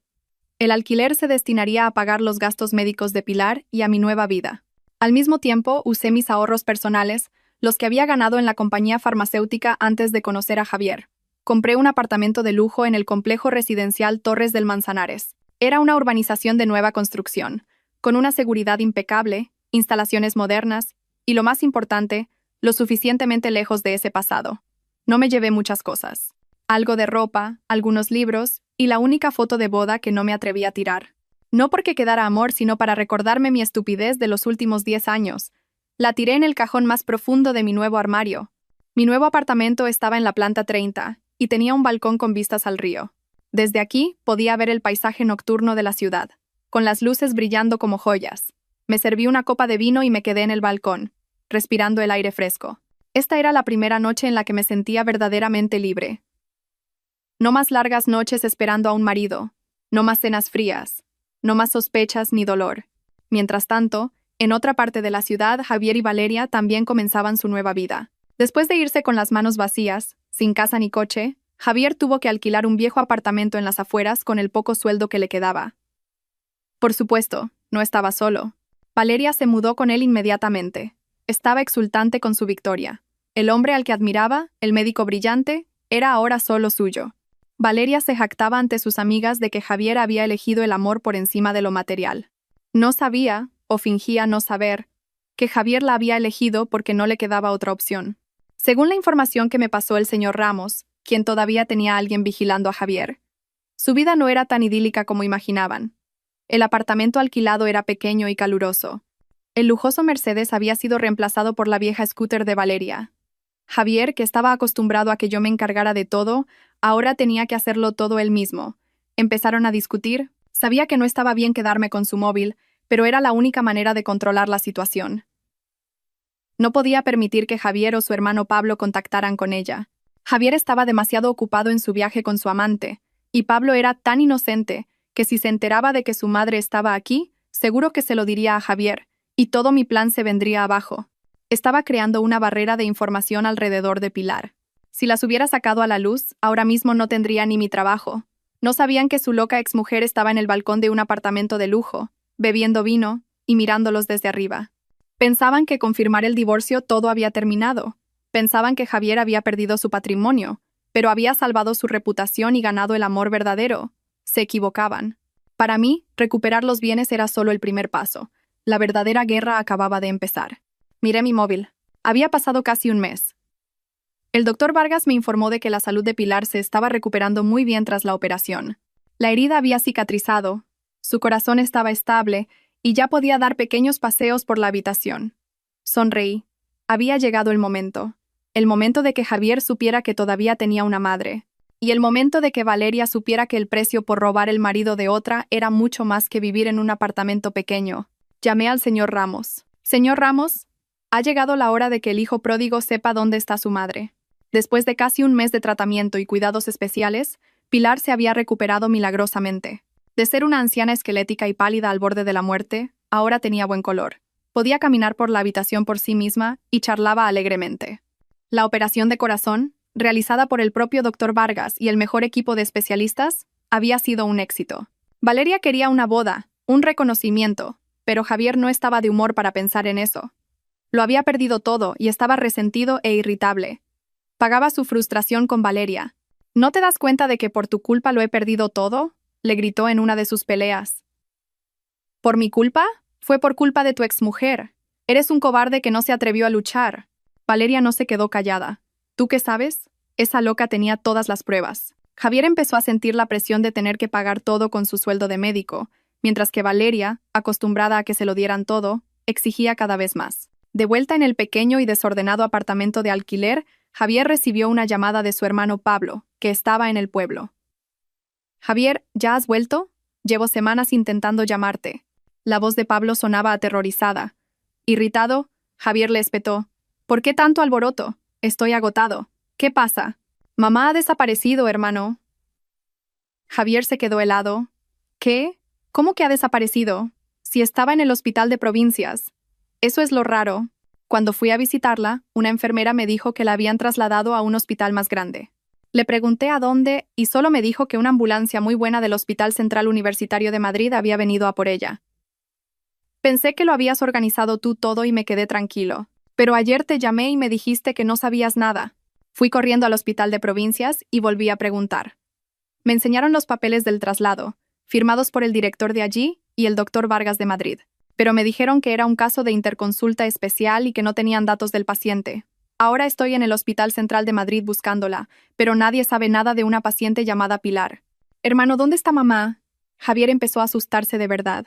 El alquiler se destinaría a pagar los gastos médicos de Pilar y a mi nueva vida. Al mismo tiempo, usé mis ahorros personales, los que había ganado en la compañía farmacéutica antes de conocer a Javier. Compré un apartamento de lujo en el complejo residencial Torres del Manzanares. Era una urbanización de nueva construcción, con una seguridad impecable, instalaciones modernas y, lo más importante, lo suficientemente lejos de ese pasado. No me llevé muchas cosas. Algo de ropa, algunos libros y la única foto de boda que no me atreví a tirar. No porque quedara amor, sino para recordarme mi estupidez de los últimos 10 años. La tiré en el cajón más profundo de mi nuevo armario. Mi nuevo apartamento estaba en la planta 30 y tenía un balcón con vistas al río. Desde aquí podía ver el paisaje nocturno de la ciudad, con las luces brillando como joyas. Me serví una copa de vino y me quedé en el balcón, respirando el aire fresco. Esta era la primera noche en la que me sentía verdaderamente libre. No más largas noches esperando a un marido, no más cenas frías, no más sospechas ni dolor. Mientras tanto, en otra parte de la ciudad, Javier y Valeria también comenzaban su nueva vida. Después de irse con las manos vacías, sin casa ni coche, Javier tuvo que alquilar un viejo apartamento en las afueras con el poco sueldo que le quedaba. Por supuesto, no estaba solo. Valeria se mudó con él inmediatamente. Estaba exultante con su victoria. El hombre al que admiraba, el médico brillante, era ahora solo suyo. Valeria se jactaba ante sus amigas de que Javier había elegido el amor por encima de lo material. No sabía, o fingía no saber, que Javier la había elegido porque no le quedaba otra opción. Según la información que me pasó el señor Ramos, quien todavía tenía a alguien vigilando a Javier, su vida no era tan idílica como imaginaban. El apartamento alquilado era pequeño y caluroso. El lujoso Mercedes había sido reemplazado por la vieja scooter de Valeria. Javier, que estaba acostumbrado a que yo me encargara de todo, ahora tenía que hacerlo todo él mismo. Empezaron a discutir. Sabía que no estaba bien quedarme con su móvil, pero era la única manera de controlar la situación. No podía permitir que Javier o su hermano Pablo contactaran con ella. Javier estaba demasiado ocupado en su viaje con su amante, y Pablo era tan inocente que si se enteraba de que su madre estaba aquí, seguro que se lo diría a Javier, y todo mi plan se vendría abajo. Estaba creando una barrera de información alrededor de Pilar. Si las hubiera sacado a la luz, ahora mismo no tendría ni mi trabajo. No sabían que su loca exmujer estaba en el balcón de un apartamento de lujo, bebiendo vino y mirándolos desde arriba. Pensaban que con firmar el divorcio todo había terminado. Pensaban que Javier había perdido su patrimonio, pero había salvado su reputación y ganado el amor verdadero. Se equivocaban. Para mí, recuperar los bienes era solo el primer paso. La verdadera guerra acababa de empezar. Miré mi móvil. Había pasado casi un mes. El doctor Vargas me informó de que la salud de Pilar se estaba recuperando muy bien tras la operación. La herida había cicatrizado, su corazón estaba estable y ya podía dar pequeños paseos por la habitación. Sonreí. Había llegado el momento de que Javier supiera que todavía tenía una madre, y el momento de que Valeria supiera que el precio por robar el marido de otra era mucho más que vivir en un apartamento pequeño. Llamé al señor Ramos. Señor Ramos, ha llegado la hora de que el hijo pródigo sepa dónde está su madre. Después de casi un mes de tratamiento y cuidados especiales, Pilar se había recuperado milagrosamente. De ser una anciana esquelética y pálida al borde de la muerte, ahora tenía buen color. Podía caminar por la habitación por sí misma y charlaba alegremente. La operación de corazón, realizada por el propio doctor Vargas y el mejor equipo de especialistas, había sido un éxito. Valeria quería una boda, un reconocimiento, pero Javier no estaba de humor para pensar en eso. Lo había perdido todo y estaba resentido e irritable. Pagaba su frustración con Valeria. ¿No te das cuenta de que por tu culpa lo he perdido todo?, le gritó en una de sus peleas. ¿Por mi culpa? Fue por culpa de tu exmujer. Eres un cobarde que no se atrevió a luchar. Valeria no se quedó callada. ¿Tú qué sabes? Esa loca tenía todas las pruebas. Javier empezó a sentir la presión de tener que pagar todo con su sueldo de médico, mientras que Valeria, acostumbrada a que se lo dieran todo, exigía cada vez más. De vuelta en el pequeño y desordenado apartamento de alquiler, Javier recibió una llamada de su hermano Pablo, que estaba en el pueblo. Javier, ¿ya has vuelto? Llevo semanas intentando llamarte. La voz de Pablo sonaba aterrorizada. Irritado, Javier le espetó. ¿Por qué tanto alboroto? Estoy agotado. ¿Qué pasa? Mamá ha desaparecido, hermano. Javier se quedó helado. ¿Qué? ¿Cómo que ha desaparecido? Si estaba en el hospital de provincias. Eso es lo raro. Cuando fui a visitarla, una enfermera me dijo que la habían trasladado a un hospital más grande. Le pregunté a dónde y solo me dijo que una ambulancia muy buena del Hospital Central Universitario de Madrid había venido a por ella. Pensé que lo habías organizado tú todo y me quedé tranquilo. Pero ayer te llamé y me dijiste que no sabías nada. Fui corriendo al hospital de provincias y volví a preguntar. Me enseñaron los papeles del traslado, firmados por el director de allí y el doctor Vargas de Madrid. Pero me dijeron que era un caso de interconsulta especial y que no tenían datos del paciente. Ahora estoy en el Hospital Central de Madrid buscándola, pero nadie sabe nada de una paciente llamada Pilar. Hermano, ¿dónde está mamá? Javier empezó a asustarse de verdad.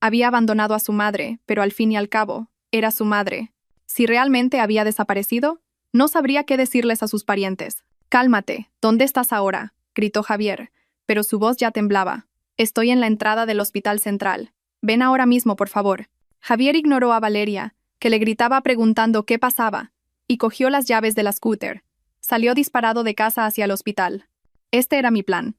Había abandonado a su madre, pero al fin y al cabo, era su madre. Si realmente había desaparecido, no sabría qué decirles a sus parientes. Cálmate, ¿dónde estás ahora?, gritó Javier, pero su voz ya temblaba. Estoy en la entrada del Hospital Central. Ven ahora mismo, por favor. Javier ignoró a Valeria, que le gritaba preguntando qué pasaba, y cogió las llaves de la scooter. Salió disparado de casa hacia el hospital. Este era mi plan.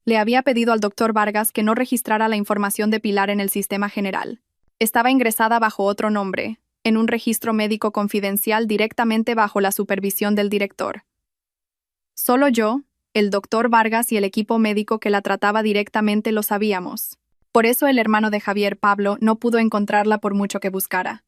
Le había pedido al doctor Vargas que no registrara la información de Pilar en el sistema general. Estaba ingresada bajo otro nombre, en un registro médico confidencial directamente bajo la supervisión del director. Solo yo, el doctor Vargas y el equipo médico que la trataba directamente lo sabíamos. Por eso el hermano de Javier, Pablo, no pudo encontrarla por mucho que buscara.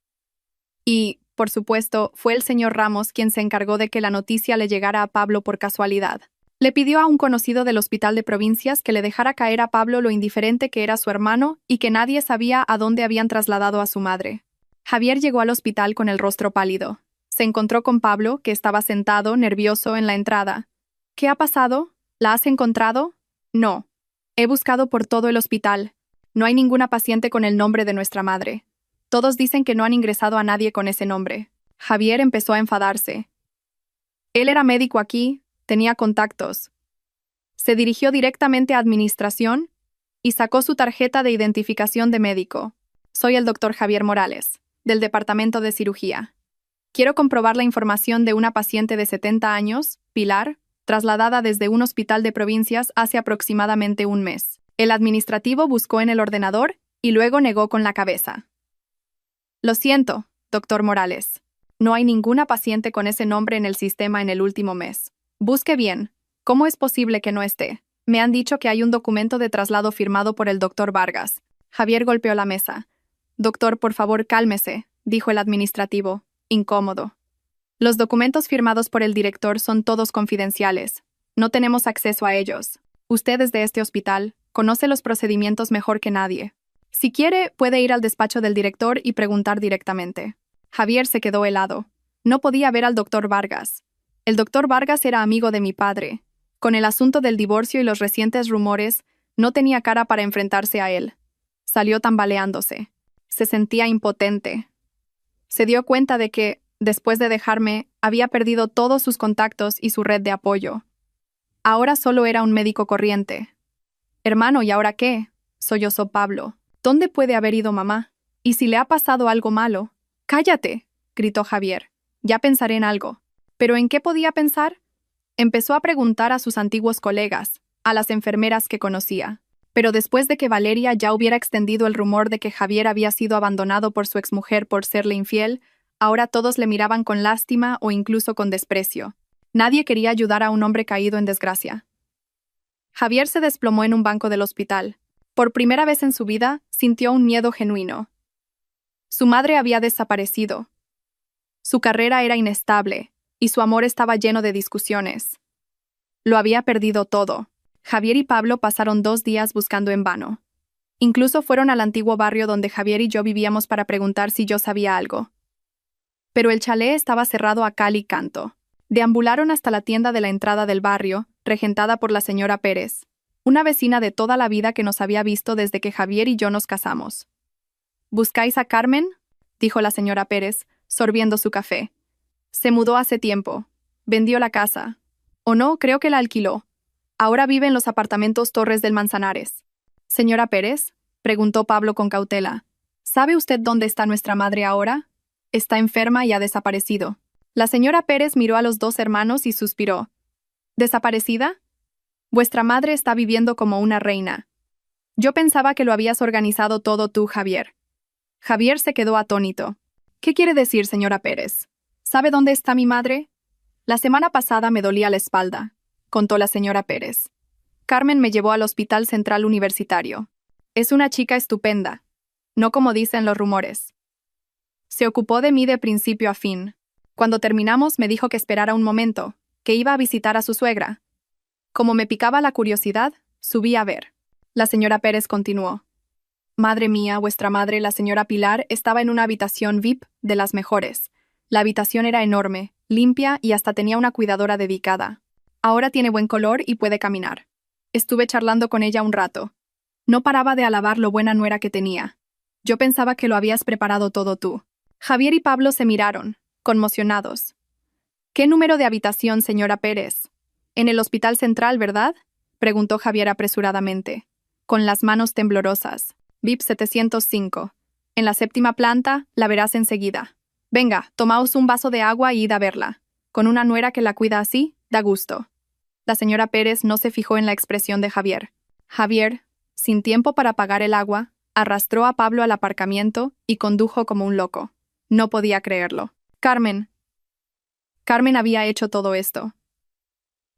Y, por supuesto, fue el señor Ramos quien se encargó de que la noticia le llegara a Pablo por casualidad. Le pidió a un conocido del hospital de provincias que le dejara caer a Pablo lo indiferente que era su hermano y que nadie sabía a dónde habían trasladado a su madre. Javier llegó al hospital con el rostro pálido. Se encontró con Pablo, que estaba sentado, nervioso, en la entrada. ¿Qué ha pasado? ¿La has encontrado? No. He buscado por todo el hospital. No hay ninguna paciente con el nombre de nuestra madre. Todos dicen que no han ingresado a nadie con ese nombre. Javier empezó a enfadarse. Él era médico aquí, tenía contactos. Se dirigió directamente a administración y sacó su tarjeta de identificación de médico. Soy el doctor Javier Morales, del departamento de cirugía. Quiero comprobar la información de una paciente de 70 años, Pilar, trasladada desde un hospital de provincias hace aproximadamente un mes. El administrativo buscó en el ordenador y luego negó con la cabeza. Lo siento, doctor Morales. No hay ninguna paciente con ese nombre en el sistema en el último mes. Busque bien. ¿Cómo es posible que no esté? Me han dicho que hay un documento de traslado firmado por el doctor Vargas. Javier golpeó la mesa. Doctor, por favor, cálmese, dijo el administrativo, incómodo. Los documentos firmados por el director son todos confidenciales. No tenemos acceso a ellos. Usted es de este hospital, conoce los procedimientos mejor que nadie. Si quiere, puede ir al despacho del director y preguntar directamente. Javier se quedó helado. No podía ver al doctor Vargas. El doctor Vargas era amigo de mi padre. Con el asunto del divorcio y los recientes rumores, no tenía cara para enfrentarse a él. Salió tambaleándose. Se sentía impotente. Se dio cuenta de que, después de dejarme, había perdido todos sus contactos y su red de apoyo. Ahora solo era un médico corriente. Hermano, ¿y ahora qué? Sollozó Pablo. ¿Dónde puede haber ido mamá? ¿Y si le ha pasado algo malo? ¡Cállate!, gritó Javier. Ya pensaré en algo. ¿Pero en qué podía pensar? Empezó a preguntar a sus antiguos colegas, a las enfermeras que conocía. Pero después de que Valeria ya hubiera extendido el rumor de que Javier había sido abandonado por su exmujer por serle infiel, ahora todos le miraban con lástima o incluso con desprecio. Nadie quería ayudar a un hombre caído en desgracia. Javier se desplomó en un banco del hospital. Por primera vez en su vida, sintió un miedo genuino. Su madre había desaparecido. Su carrera era inestable, y su amor estaba lleno de discusiones. Lo había perdido todo. Javier y Pablo pasaron 2 días buscando en vano. Incluso fueron al antiguo barrio donde Javier y yo vivíamos para preguntar si yo sabía algo. Pero el chalet estaba cerrado a cal y canto. Deambularon hasta la tienda de la entrada del barrio, regentada por la señora Pérez, una vecina de toda la vida que nos había visto desde que Javier y yo nos casamos. ¿Buscáis a Carmen?, dijo la señora Pérez, sorbiendo su café. Se mudó hace tiempo. Vendió la casa. O no, creo que la alquiló. Ahora vive en los apartamentos Torres del Manzanares. Señora Pérez, preguntó Pablo con cautela. ¿Sabe usted dónde está nuestra madre ahora? Está enferma y ha desaparecido. La señora Pérez miró a los 2 hermanos y suspiró. ¿Desaparecida? Vuestra madre está viviendo como una reina. Yo pensaba que lo habías organizado todo tú, Javier. Javier se quedó atónito. ¿Qué quiere decir, señora Pérez? ¿Sabe dónde está mi madre? La semana pasada me dolía la espalda, contó la señora Pérez. Carmen me llevó al Hospital Central Universitario. Es una chica estupenda, no como dicen los rumores. Se ocupó de mí de principio a fin. Cuando terminamos me dijo que esperara un momento, que iba a visitar a su suegra. Como me picaba la curiosidad, subí a ver. La señora Pérez continuó. Madre mía, vuestra madre, la señora Pilar, estaba en una habitación VIP de las mejores. La habitación era enorme, limpia y hasta tenía una cuidadora dedicada. Ahora tiene buen color y puede caminar. Estuve charlando con ella un rato. No paraba de alabar lo buena nuera que tenía. Yo pensaba que lo habías preparado todo tú. Javier y Pablo se miraron, conmocionados. ¿Qué número de habitación, señora Pérez? En el Hospital Central, ¿verdad?, preguntó Javier apresuradamente, con las manos temblorosas. VIP 705. En la 7ª planta, la verás enseguida. Venga, tomaos un vaso de agua y id a verla. Con una nuera que la cuida así, da gusto. La señora Pérez no se fijó en la expresión de Javier. Javier, sin tiempo para pagar el agua, arrastró a Pablo al aparcamiento y condujo como un loco. No podía creerlo. Carmen había hecho todo esto.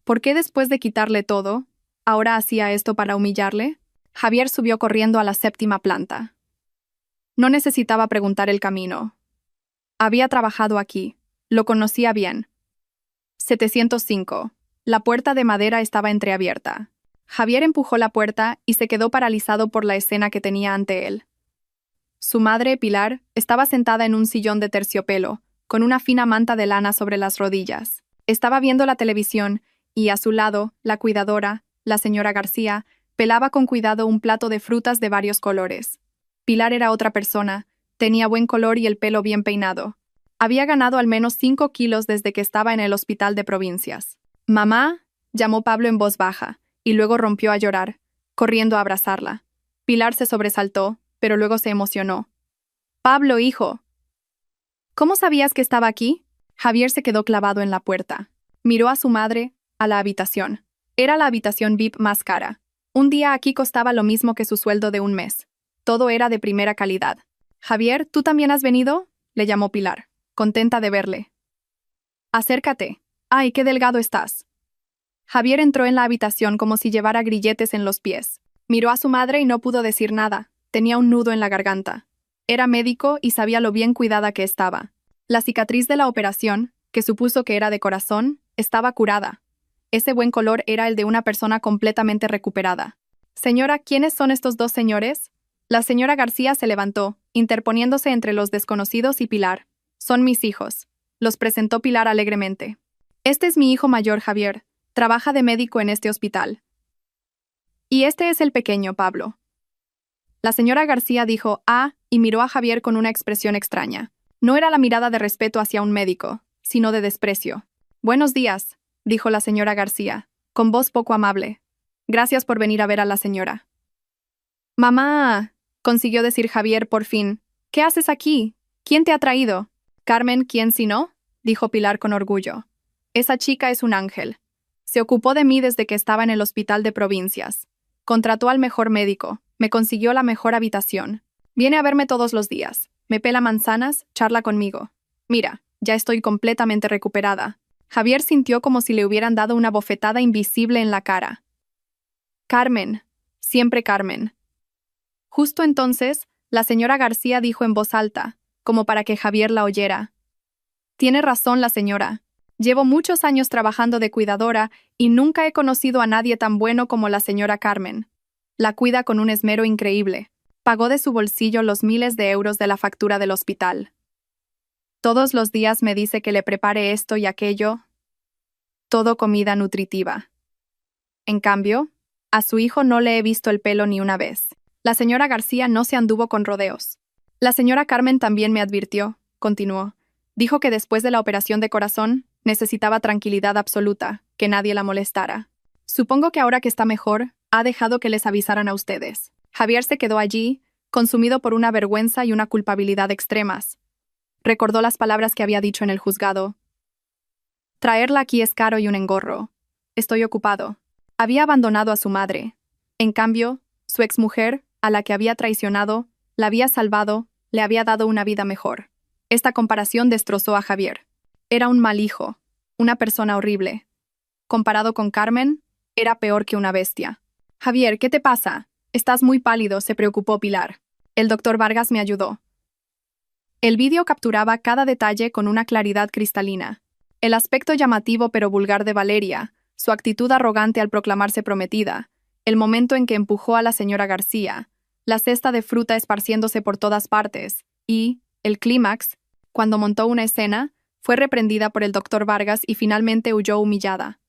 ¿Por qué después de quitarle todo, ahora hacía esto para humillarle? Javier subió corriendo a la 7ª planta. No necesitaba preguntar el camino. Había trabajado aquí. Lo conocía bien. 705. La puerta de madera estaba entreabierta. Javier empujó la puerta y se quedó paralizado por la escena que tenía ante él. Su madre, Pilar, estaba sentada en un sillón de terciopelo, con una fina manta de lana sobre las rodillas. Estaba viendo la televisión y, a su lado, la cuidadora, la señora García, pelaba con cuidado un plato de frutas de varios colores. Pilar era otra persona, tenía buen color y el pelo bien peinado. Había ganado al menos 5 kilos desde que estaba en el hospital de provincias. «Mamá», llamó Pablo en voz baja, y luego rompió a llorar, corriendo a abrazarla. Pilar se sobresaltó, pero luego se emocionó. «Pablo, hijo». «¿Cómo sabías que estaba aquí?» Javier se quedó clavado en la puerta. Miró a su madre, a la habitación. Era la habitación VIP más cara. Un día aquí costaba lo mismo que su sueldo de un mes. Todo era de primera calidad. «Javier, ¿tú también has venido?», le llamó Pilar, contenta de verle. «Acércate. ¡Ay, qué delgado estás!». Javier entró en la habitación como si llevara grilletes en los pies. Miró a su madre y no pudo decir nada. Tenía un nudo en la garganta. Era médico y sabía lo bien cuidada que estaba. La cicatriz de la operación, que supuso que era de corazón, estaba curada. Ese buen color era el de una persona completamente recuperada. «Señora, ¿quiénes son estos dos señores?». La señora García se levantó, interponiéndose entre los desconocidos y Pilar. «Son mis hijos», los presentó Pilar alegremente. «Este es mi hijo mayor, Javier. Trabaja de médico en este hospital. Y este es el pequeño, Pablo». La señora García dijo «ah» y miró a Javier con una expresión extraña. No era la mirada de respeto hacia un médico, sino de desprecio. «Buenos días», dijo la señora García, con voz poco amable. «Gracias por venir a ver a la señora». «Mamá», consiguió decir Javier por fin. «¿Qué haces aquí? ¿Quién te ha traído?». «Carmen, ¿quién si no?», dijo Pilar con orgullo. «Esa chica es un ángel. Se ocupó de mí desde que estaba en el hospital de provincias. Contrató al mejor médico, me consiguió la mejor habitación. Viene a verme todos los días, me pela manzanas, charla conmigo. Mira, ya estoy completamente recuperada». Javier sintió como si le hubieran dado una bofetada invisible en la cara. «Carmen, siempre Carmen». Justo entonces, la señora García dijo en voz alta, como para que Javier la oyera. «Tiene razón la señora. Llevo muchos años trabajando de cuidadora y nunca he conocido a nadie tan bueno como la señora Carmen. La cuida con un esmero increíble. Pagó de su bolsillo los miles de euros de la factura del hospital. Todos los días me dice que le prepare esto y aquello. Todo comida nutritiva. En cambio, a su hijo no le he visto el pelo ni una vez». La señora García no se anduvo con rodeos. «La señora Carmen también me advirtió», continuó. «Dijo que después de la operación de corazón necesitaba tranquilidad absoluta, que nadie la molestara. Supongo que ahora que está mejor, ha dejado que les avisaran a ustedes». Javier se quedó allí, consumido por una vergüenza y una culpabilidad extremas. Recordó las palabras que había dicho en el juzgado. «Traerla aquí es caro y un engorro. Estoy ocupado». Había abandonado a su madre. En cambio, su exmujer, a la que había traicionado, la había salvado, le había dado una vida mejor. Esta comparación destrozó a Javier. Era un mal hijo, una persona horrible. Comparado con Carmen, era peor que una bestia. «Javier, ¿qué te pasa? Estás muy pálido», se preocupó Pilar. «El doctor Vargas me ayudó». El vídeo capturaba cada detalle con una claridad cristalina. El aspecto llamativo pero vulgar de Valeria, su actitud arrogante al proclamarse prometida, el momento en que empujó a la señora García, la cesta de fruta esparciéndose por todas partes, y, el clímax, cuando montó una escena, fue reprendida por el doctor Vargas y finalmente huyó humillada.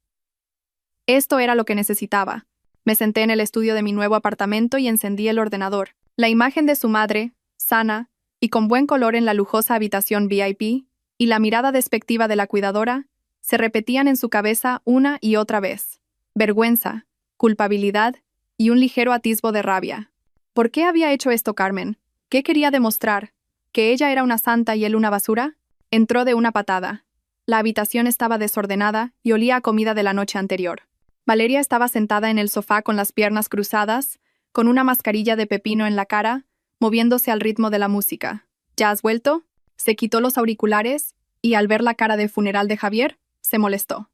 Esto era lo que necesitaba. Me senté en el estudio de mi nuevo apartamento y encendí el ordenador. La imagen de su madre, sana y con buen color en la lujosa habitación VIP, y la mirada despectiva de la cuidadora, se repetían en su cabeza una y otra vez. Vergüenza, culpabilidad y un ligero atisbo de rabia. ¿Por qué había hecho esto Carmen? ¿Qué quería demostrar? ¿Que ella era una santa y él una basura? Entró de una patada. La habitación estaba desordenada y olía a comida de la noche anterior. Valeria estaba sentada en el sofá con las piernas cruzadas, con una mascarilla de pepino en la cara, moviéndose al ritmo de la música. ¿Ya has vuelto? Se quitó los auriculares y, al ver la cara de funeral de Javier, se molestó.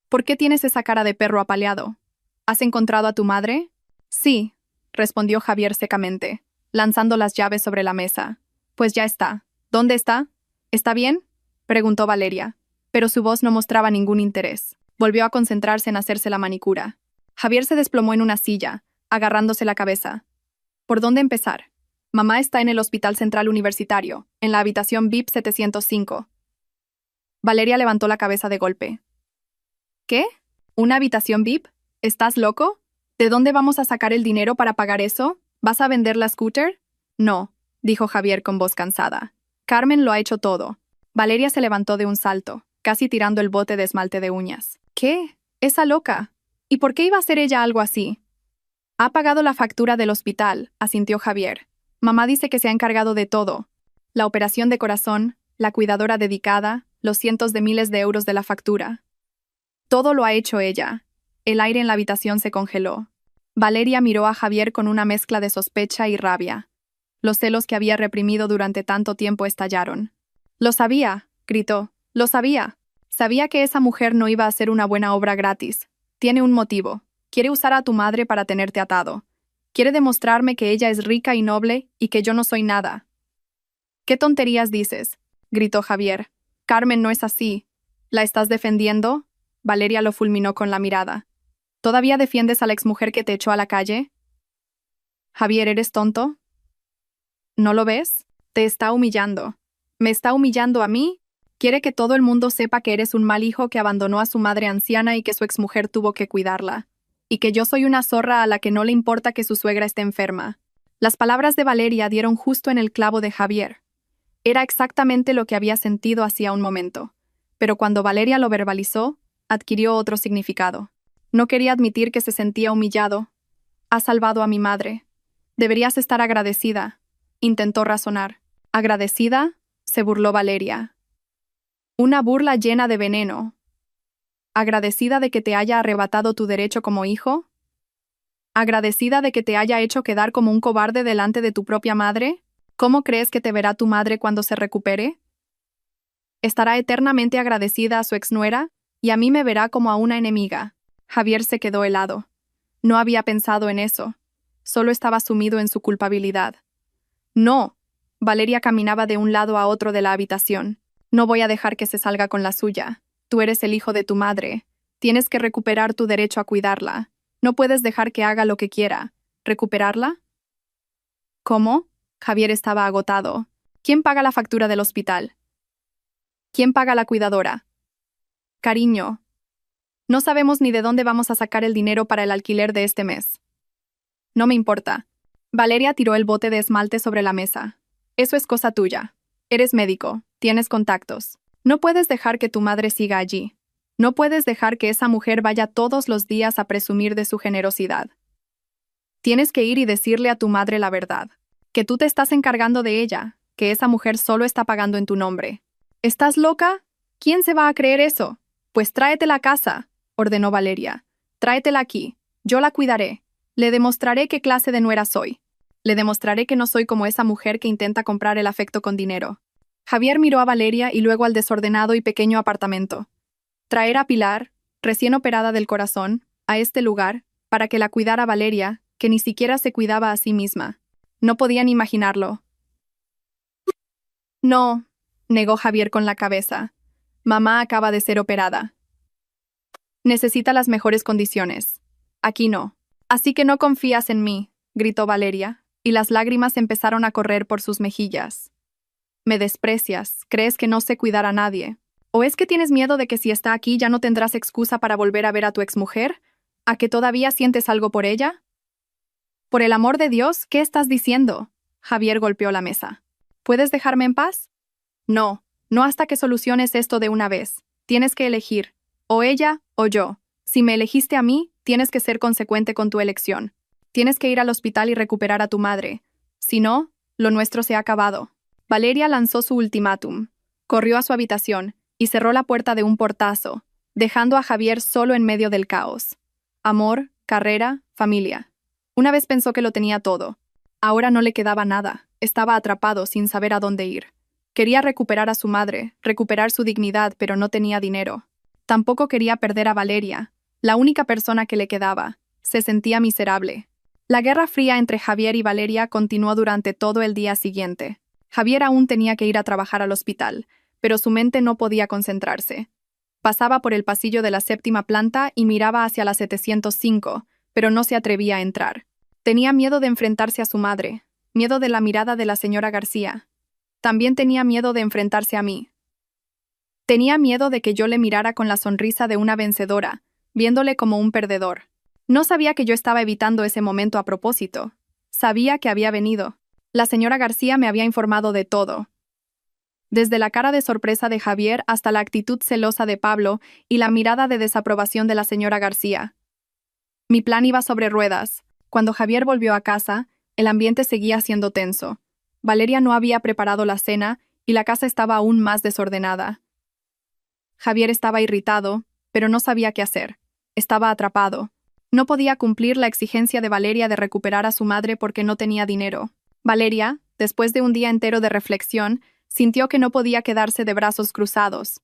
¿Por qué tienes esa cara de perro apaleado? ¿Has encontrado a tu madre? Sí, respondió Javier secamente, lanzando las llaves sobre la mesa. Pues ya está. ¿Dónde está? ¿Está bien?, preguntó Valeria, pero su voz no mostraba ningún interés. Volvió a concentrarse en hacerse la manicura. Javier se desplomó en una silla, agarrándose la cabeza. ¿Por dónde empezar? Mamá está en el Hospital Central Universitario, en la habitación VIP 705. Valeria levantó la cabeza de golpe. ¿Qué? ¿Una habitación VIP? ¿Estás loco? ¿De dónde vamos a sacar el dinero para pagar eso? ¿Vas a vender la scooter? No, dijo Javier con voz cansada. Carmen lo ha hecho todo. Valeria se levantó de un salto, casi tirando el bote de esmalte de uñas. ¿Qué? ¿Esa loca? ¿Y por qué iba a hacer ella algo así? Ha pagado la factura del hospital, asintió Javier. Mamá dice que se ha encargado de todo. La operación de corazón, la cuidadora dedicada, los cientos de miles de euros de la factura. Todo lo ha hecho ella. El aire en la habitación se congeló. Valeria miró a Javier con una mezcla de sospecha y rabia. Los celos que había reprimido durante tanto tiempo estallaron. «Lo sabía», gritó. «Lo sabía. Sabía que esa mujer no iba a hacer una buena obra gratis. Tiene un motivo. Quiere usar a tu madre para tenerte atado. Quiere demostrarme que ella es rica y noble y que yo no soy nada». «¿Qué tonterías dices?», gritó Javier. «Carmen no es así. ¿La estás defendiendo?». Valeria lo fulminó con la mirada. «¿Todavía defiendes a la exmujer que te echó a la calle?». «Javier, ¿eres tonto? ¿No lo ves? Te está humillando. ¿Me está humillando a mí? Quiere que todo el mundo sepa que eres un mal hijo que abandonó a su madre anciana y que su exmujer tuvo que cuidarla. Y que yo soy una zorra a la que no le importa que su suegra esté enferma». Las palabras de Valeria dieron justo en el clavo de Javier. Era exactamente lo que había sentido hacía un momento. Pero cuando Valeria lo verbalizó, adquirió otro significado. No quería admitir que se sentía humillado. «Has salvado a mi madre. Deberías estar agradecida», intentó razonar. «¿Agradecida?», se burló Valeria. Una burla llena de veneno. ¿Agradecida de que te haya arrebatado tu derecho como hijo? ¿Agradecida de que te haya hecho quedar como un cobarde delante de tu propia madre? ¿Cómo crees que te verá tu madre cuando se recupere? ¿Estará eternamente agradecida a su exnuera? Y a mí me verá como a una enemiga». Javier se quedó helado. No había pensado en eso. Solo estaba sumido en su culpabilidad. «No». Valeria caminaba de un lado a otro de la habitación. «No voy a dejar que se salga con la suya. Tú eres el hijo de tu madre. Tienes que recuperar tu derecho a cuidarla. No puedes dejar que haga lo que quiera. ¿Recuperarla?». «¿Cómo?». Javier estaba agotado. «¿Quién paga la factura del hospital? ¿Quién paga la cuidadora?». «Cariño, no sabemos ni de dónde vamos a sacar el dinero para el alquiler de este mes». «No me importa». Valeria tiró el bote de esmalte sobre la mesa. «Eso es cosa tuya. Eres médico, tienes contactos. No puedes dejar que tu madre siga allí. No puedes dejar que esa mujer vaya todos los días a presumir de su generosidad. Tienes que ir y decirle a tu madre la verdad. Que tú te estás encargando de ella, que esa mujer solo está pagando en tu nombre». «¿Estás loca? ¿Quién se va a creer eso? Pues tráetela a casa», ordenó Valeria. «Tráetela aquí. Yo la cuidaré. Le demostraré qué clase de nuera soy. Le demostraré que no soy como esa mujer que intenta comprar el afecto con dinero». Javier miró a Valeria y luego al desordenado y pequeño apartamento. Traer a Pilar, recién operada del corazón, a este lugar, para que la cuidara Valeria, que ni siquiera se cuidaba a sí misma. No podían imaginarlo. «No», negó Javier con la cabeza. «Mamá acaba de ser operada. Necesita las mejores condiciones. Aquí no». «Así que no confías en mí», gritó Valeria, y las lágrimas empezaron a correr por sus mejillas. «Me desprecias, crees que no sé cuidar a nadie. ¿O es que tienes miedo de que si está aquí ya no tendrás excusa para volver a ver a tu exmujer? ¿A que todavía sientes algo por ella?». «Por el amor de Dios, ¿qué estás diciendo?». Javier golpeó la mesa. «¿Puedes dejarme en paz?». «No, no hasta que soluciones esto de una vez. Tienes que elegir, o ella o yo. Si me elegiste a mí, tienes que ser consecuente con tu elección. Tienes que ir al hospital y recuperar a tu madre. Si no, lo nuestro se ha acabado». Valeria lanzó su ultimátum. Corrió a su habitación y cerró la puerta de un portazo, dejando a Javier solo en medio del caos. Amor, carrera, familia. Una vez pensó que lo tenía todo. Ahora no le quedaba nada. Estaba atrapado sin saber a dónde ir. Quería recuperar a su madre, recuperar su dignidad, pero no tenía dinero. Tampoco quería perder a Valeria, la única persona que le quedaba. Se sentía miserable. La guerra fría entre Javier y Valeria continuó durante todo el día siguiente. Javier aún tenía que ir a trabajar al hospital, pero su mente no podía concentrarse. Pasaba por el pasillo de la 7ª planta y miraba hacia la 705, pero no se atrevía a entrar. Tenía miedo de enfrentarse a su madre, miedo de la mirada de la señora García. También tenía miedo de enfrentarse a mí. Tenía miedo de que yo le mirara con la sonrisa de una vencedora, viéndole como un perdedor. No sabía que yo estaba evitando ese momento a propósito. Sabía que había venido. La señora García me había informado de todo. Desde la cara de sorpresa de Javier hasta la actitud celosa de Pablo y la mirada de desaprobación de la señora García. Mi plan iba sobre ruedas. Cuando Javier volvió a casa, el ambiente seguía siendo tenso. Valeria no había preparado la cena y la casa estaba aún más desordenada. Javier estaba irritado, pero no sabía qué hacer. Estaba atrapado. No podía cumplir la exigencia de Valeria de recuperar a su madre porque no tenía dinero. Valeria, después de un día entero de reflexión, sintió que no podía quedarse de brazos cruzados.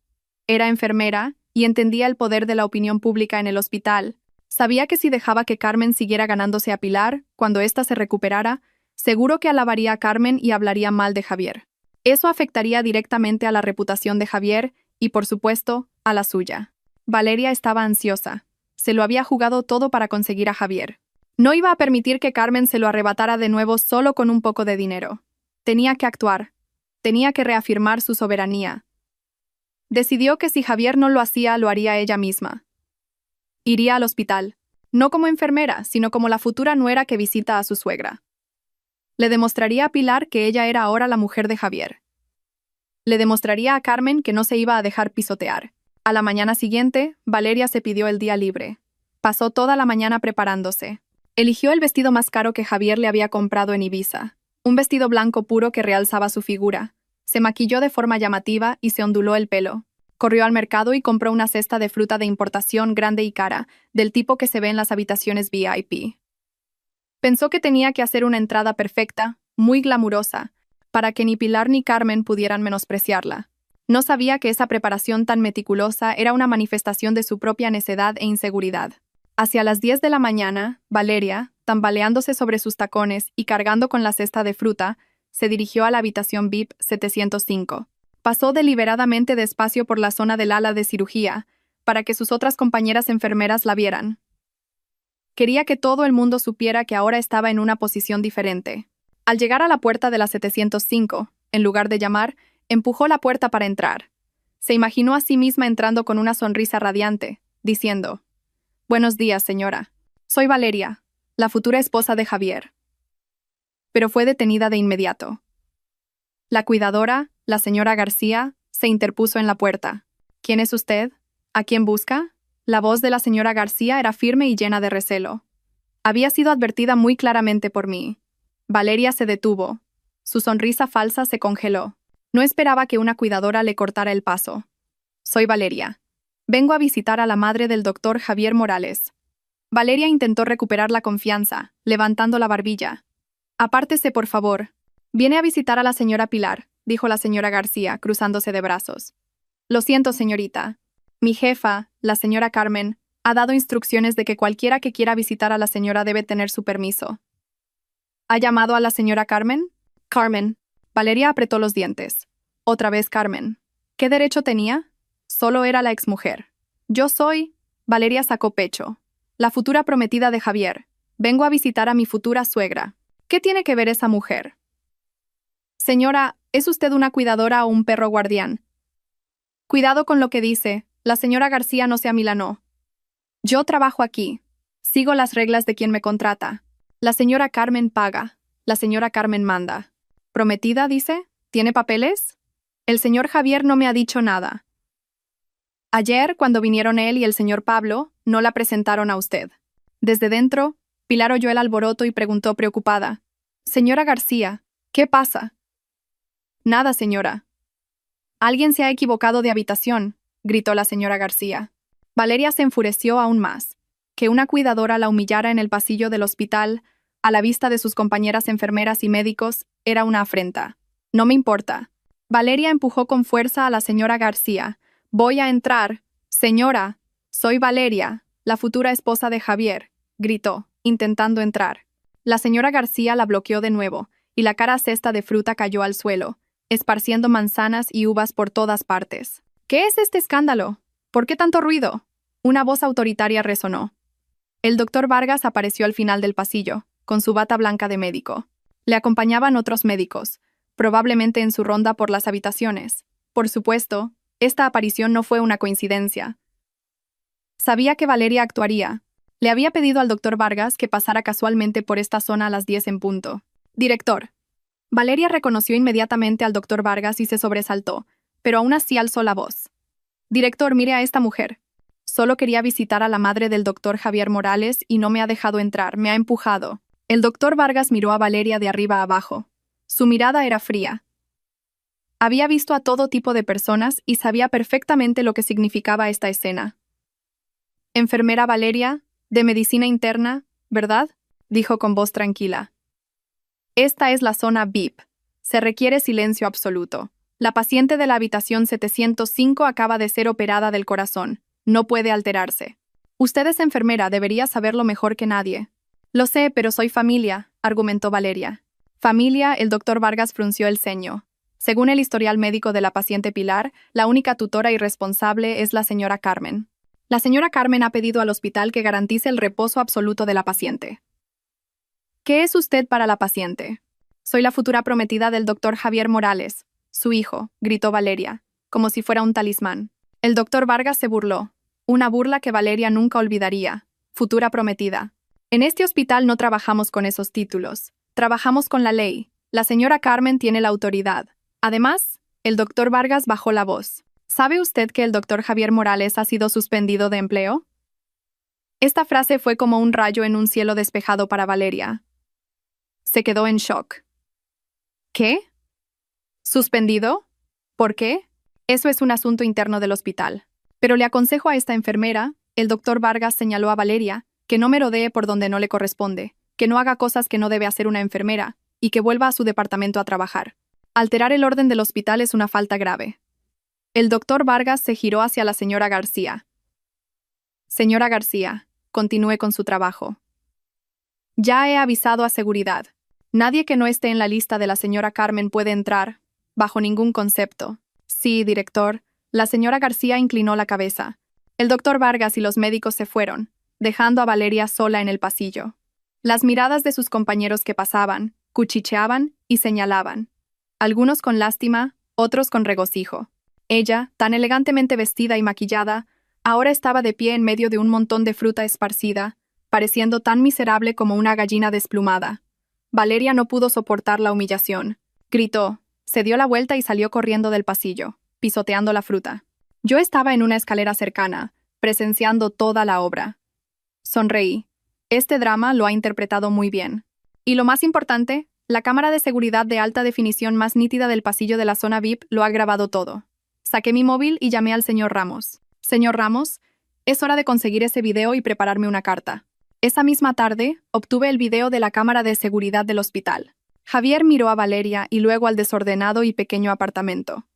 Era enfermera y entendía el poder de la opinión pública en el hospital. Sabía que si dejaba que Carmen siguiera ganándose a Pilar, cuando ésta se recuperara, seguro que alabaría a Carmen y hablaría mal de Javier. Eso afectaría directamente a la reputación de Javier y, por supuesto, a la suya. Valeria estaba ansiosa. Se lo había jugado todo para conseguir a Javier. No iba a permitir que Carmen se lo arrebatara de nuevo solo con un poco de dinero. Tenía que actuar. Tenía que reafirmar su soberanía. Decidió que si Javier no lo hacía, lo haría ella misma. Iría al hospital, no como enfermera, sino como la futura nuera que visita a su suegra. Le demostraría a Pilar que ella era ahora la mujer de Javier. Le demostraría a Carmen que no se iba a dejar pisotear. A la mañana siguiente, Valeria se pidió el día libre. Pasó toda la mañana preparándose. Eligió el vestido más caro que Javier le había comprado en Ibiza. Un vestido blanco puro que realzaba su figura. Se maquilló de forma llamativa y se onduló el pelo. Corrió al mercado y compró una cesta de fruta de importación grande y cara, del tipo que se ve en las habitaciones VIP. Pensó que tenía que hacer una entrada perfecta, muy glamurosa, para que ni Pilar ni Carmen pudieran menospreciarla. No sabía que esa preparación tan meticulosa era una manifestación de su propia necedad e inseguridad. Hacia las 10 de la mañana, Valeria, tambaleándose sobre sus tacones y cargando con la cesta de fruta, se dirigió a la habitación VIP 705. Pasó deliberadamente despacio por la zona del ala de cirugía, para que sus otras compañeras enfermeras la vieran. Quería que todo el mundo supiera que ahora estaba en una posición diferente. Al llegar a la puerta de la 705, en lugar de llamar, empujó la puerta para entrar. Se imaginó a sí misma entrando con una sonrisa radiante, diciendo: «Buenos días, señora. Soy Valeria, la futura esposa de Javier». Pero fue detenida de inmediato. La cuidadora, la señora García, se interpuso en la puerta. «¿Quién es usted? ¿A quién busca?» La voz de la señora García era firme y llena de recelo. Había sido advertida muy claramente por mí. Valeria se detuvo. Su sonrisa falsa se congeló. No esperaba que una cuidadora le cortara el paso. «Soy Valeria. Vengo a visitar a la madre del doctor Javier Morales». Valeria intentó recuperar la confianza, levantando la barbilla. «Apártese, por favor. Viene a visitar a la señora Pilar», dijo la señora García, cruzándose de brazos. «Lo siento, señorita. Mi jefa, la señora Carmen, ha dado instrucciones de que cualquiera que quiera visitar a la señora debe tener su permiso». «¿Ha llamado a la señora Carmen?» «Carmen». Valeria apretó los dientes. Otra vez Carmen. ¿Qué derecho tenía? Solo era la exmujer. «Yo soy...» Valeria sacó pecho. «La futura prometida de Javier. Vengo a visitar a mi futura suegra». «¿Qué tiene que ver esa mujer?» «Señora, ¿es usted una cuidadora o un perro guardián?» «Cuidado con lo que dice. La señora García no se amilanó. Yo trabajo aquí. Sigo las reglas de quien me contrata. La señora Carmen paga. La señora Carmen manda». «¿Prometida, dice? ¿Tiene papeles?» «El señor Javier no me ha dicho nada. Ayer, cuando vinieron él y el señor Pablo, no la presentaron a usted». Desde dentro, Pilar oyó el alboroto y preguntó preocupada: «Señora García, ¿qué pasa?» «Nada, señora». «Alguien se ha equivocado de habitación», gritó la señora García. Valeria se enfureció aún más. Que una cuidadora la humillara en el pasillo del hospital, a la vista de sus compañeras enfermeras y médicos, era una afrenta. «No me importa». Valeria empujó con fuerza a la señora García. «Voy a entrar. Señora, soy Valeria, la futura esposa de Javier», gritó, intentando entrar. La señora García la bloqueó de nuevo, y la cara cesta de fruta cayó al suelo, esparciendo manzanas y uvas por todas partes. «¿Qué es este escándalo? ¿Por qué tanto ruido?» Una voz autoritaria resonó. El doctor Vargas apareció al final del pasillo, con su bata blanca de médico. Le acompañaban otros médicos, probablemente en su ronda por las habitaciones. Por supuesto, Esta aparición no fue una coincidencia. Sabía que Valeria actuaría. Le había pedido al doctor Vargas que pasara casualmente por esta zona a las 10 en punto. Director. Valeria reconoció inmediatamente al doctor Vargas y se sobresaltó, pero aún así alzó la voz. Director, mire a esta mujer. Solo quería visitar a la madre del doctor Javier Morales y no me ha dejado entrar, me ha empujado. El doctor Vargas miró a Valeria de arriba a abajo. Su mirada era fría. Había visto a todo tipo de personas y sabía perfectamente lo que significaba esta escena. Enfermera Valeria, de medicina interna, ¿verdad? Dijo con voz tranquila. Esta es la zona VIP. Se requiere silencio absoluto. La paciente de la habitación 705 acaba de ser operada del corazón. No puede alterarse. Usted es enfermera, debería saberlo mejor que nadie. Lo sé, pero soy familia, argumentó Valeria. Familia, el doctor Vargas frunció el ceño. Según el historial médico de la paciente Pilar, la única tutora y responsable es la señora Carmen. La señora Carmen ha pedido al hospital que garantice el reposo absoluto de la paciente. ¿Qué es usted para la paciente? Soy la futura prometida del doctor Javier Morales, su hijo, gritó Valeria, como si fuera un talismán. El doctor Vargas se burló, una burla que Valeria nunca olvidaría. Futura prometida. En este hospital no trabajamos con esos títulos, trabajamos con la ley. La señora Carmen tiene la autoridad. Además, el doctor Vargas bajó la voz. ¿Sabe usted que el doctor Javier Morales ha sido suspendido de empleo? Esta frase fue como un rayo en un cielo despejado para Valeria. Se quedó en shock. ¿Qué? ¿Suspendido? ¿Por qué? Eso es un asunto interno del hospital. Pero le aconsejo a esta enfermera, el doctor Vargas señaló a Valeria, que no merodee por donde no le corresponde, que no haga cosas que no debe hacer una enfermera, y que vuelva a su departamento a trabajar. Alterar el orden del hospital es una falta grave. El doctor Vargas se giró hacia la señora García. Señora García, continúe con su trabajo. Ya he avisado a seguridad. Nadie que no esté en la lista de la señora Carmen puede entrar, bajo ningún concepto. Sí, director. La señora García inclinó la cabeza. El doctor Vargas y los médicos se fueron, dejando a Valeria sola en el pasillo. Las miradas de sus compañeros que pasaban, cuchicheaban y señalaban. Algunos con lástima, otros con regocijo. Ella, tan elegantemente vestida y maquillada, ahora estaba de pie en medio de un montón de fruta esparcida, pareciendo tan miserable como una gallina desplumada. Valeria no pudo soportar la humillación. Gritó, se dio la vuelta y salió corriendo del pasillo, pisoteando la fruta. Yo estaba en una escalera cercana, presenciando toda la obra. Sonreí. Este drama lo ha interpretado muy bien. Y lo más importante, la cámara de seguridad de alta definición más nítida del pasillo de la zona VIP lo ha grabado todo. Saqué mi móvil y llamé al señor Ramos. Señor Ramos, es hora de conseguir ese video y prepararme una carta. Esa misma tarde, obtuve el video de la cámara de seguridad del hospital. Javier miró a Valeria y luego al desordenado y pequeño apartamento.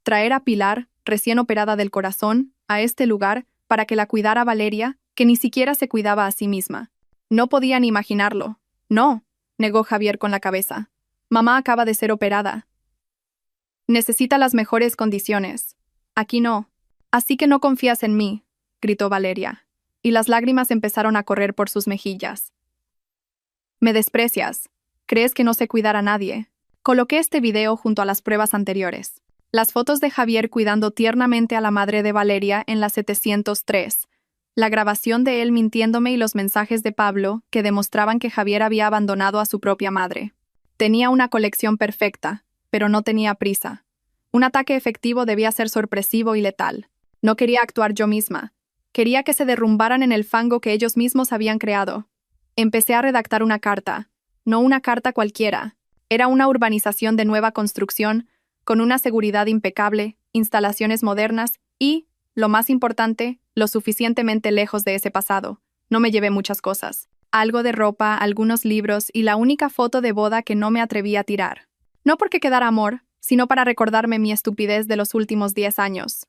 Traer a Pilar, recién operada del corazón, a este lugar para que la cuidara Valeria, que ni siquiera se cuidaba a sí misma. No podía ni imaginarlo. No, negó Javier con la cabeza. Mamá acaba de ser operada. Necesita las mejores condiciones. Aquí no. Así que no confías en mí, gritó Valeria, y las lágrimas empezaron a correr por sus mejillas. Me desprecias. ¿Crees que no sé cuidar a nadie? Coloqué este video junto a las pruebas anteriores. Las fotos de Javier cuidando tiernamente a la madre de Valeria en la 703. La grabación de él mintiéndome y los mensajes de Pablo que demostraban que Javier había abandonado a su propia madre. Tenía una colección perfecta, pero no tenía prisa. Un ataque efectivo debía ser sorpresivo y letal. No quería actuar yo misma. Quería que se derrumbaran en el fango que ellos mismos habían creado. Empecé a redactar una carta. No una carta cualquiera. Era una urbanización de nueva construcción, con una seguridad impecable, instalaciones modernas y, lo más importante, lo suficientemente lejos de ese pasado. No me llevé muchas cosas. Algo de ropa, algunos libros y la única foto de boda que no me atreví a tirar. No porque quedara amor, sino para recordarme mi estupidez de los últimos 10 años.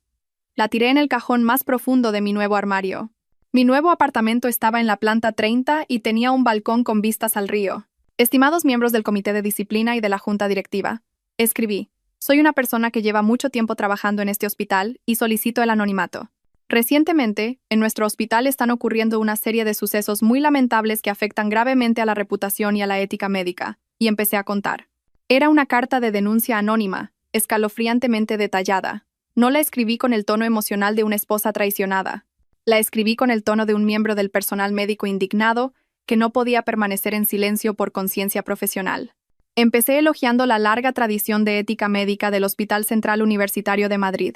La tiré en el cajón más profundo de mi nuevo armario. Mi nuevo apartamento estaba en la planta 30 y tenía un balcón con vistas al río. Estimados miembros del Comité de Disciplina y de la Junta Directiva, escribí, soy una persona que lleva mucho tiempo trabajando en este hospital y solicito el anonimato. Recientemente, en nuestro hospital están ocurriendo una serie de sucesos muy lamentables que afectan gravemente a la reputación y a la ética médica, y empecé a contar. Era una carta de denuncia anónima, escalofriantemente detallada. No la escribí con el tono emocional de una esposa traicionada. La escribí con el tono de un miembro del personal médico indignado que no podía permanecer en silencio por conciencia profesional. Empecé elogiando la larga tradición de ética médica del Hospital Central Universitario de Madrid.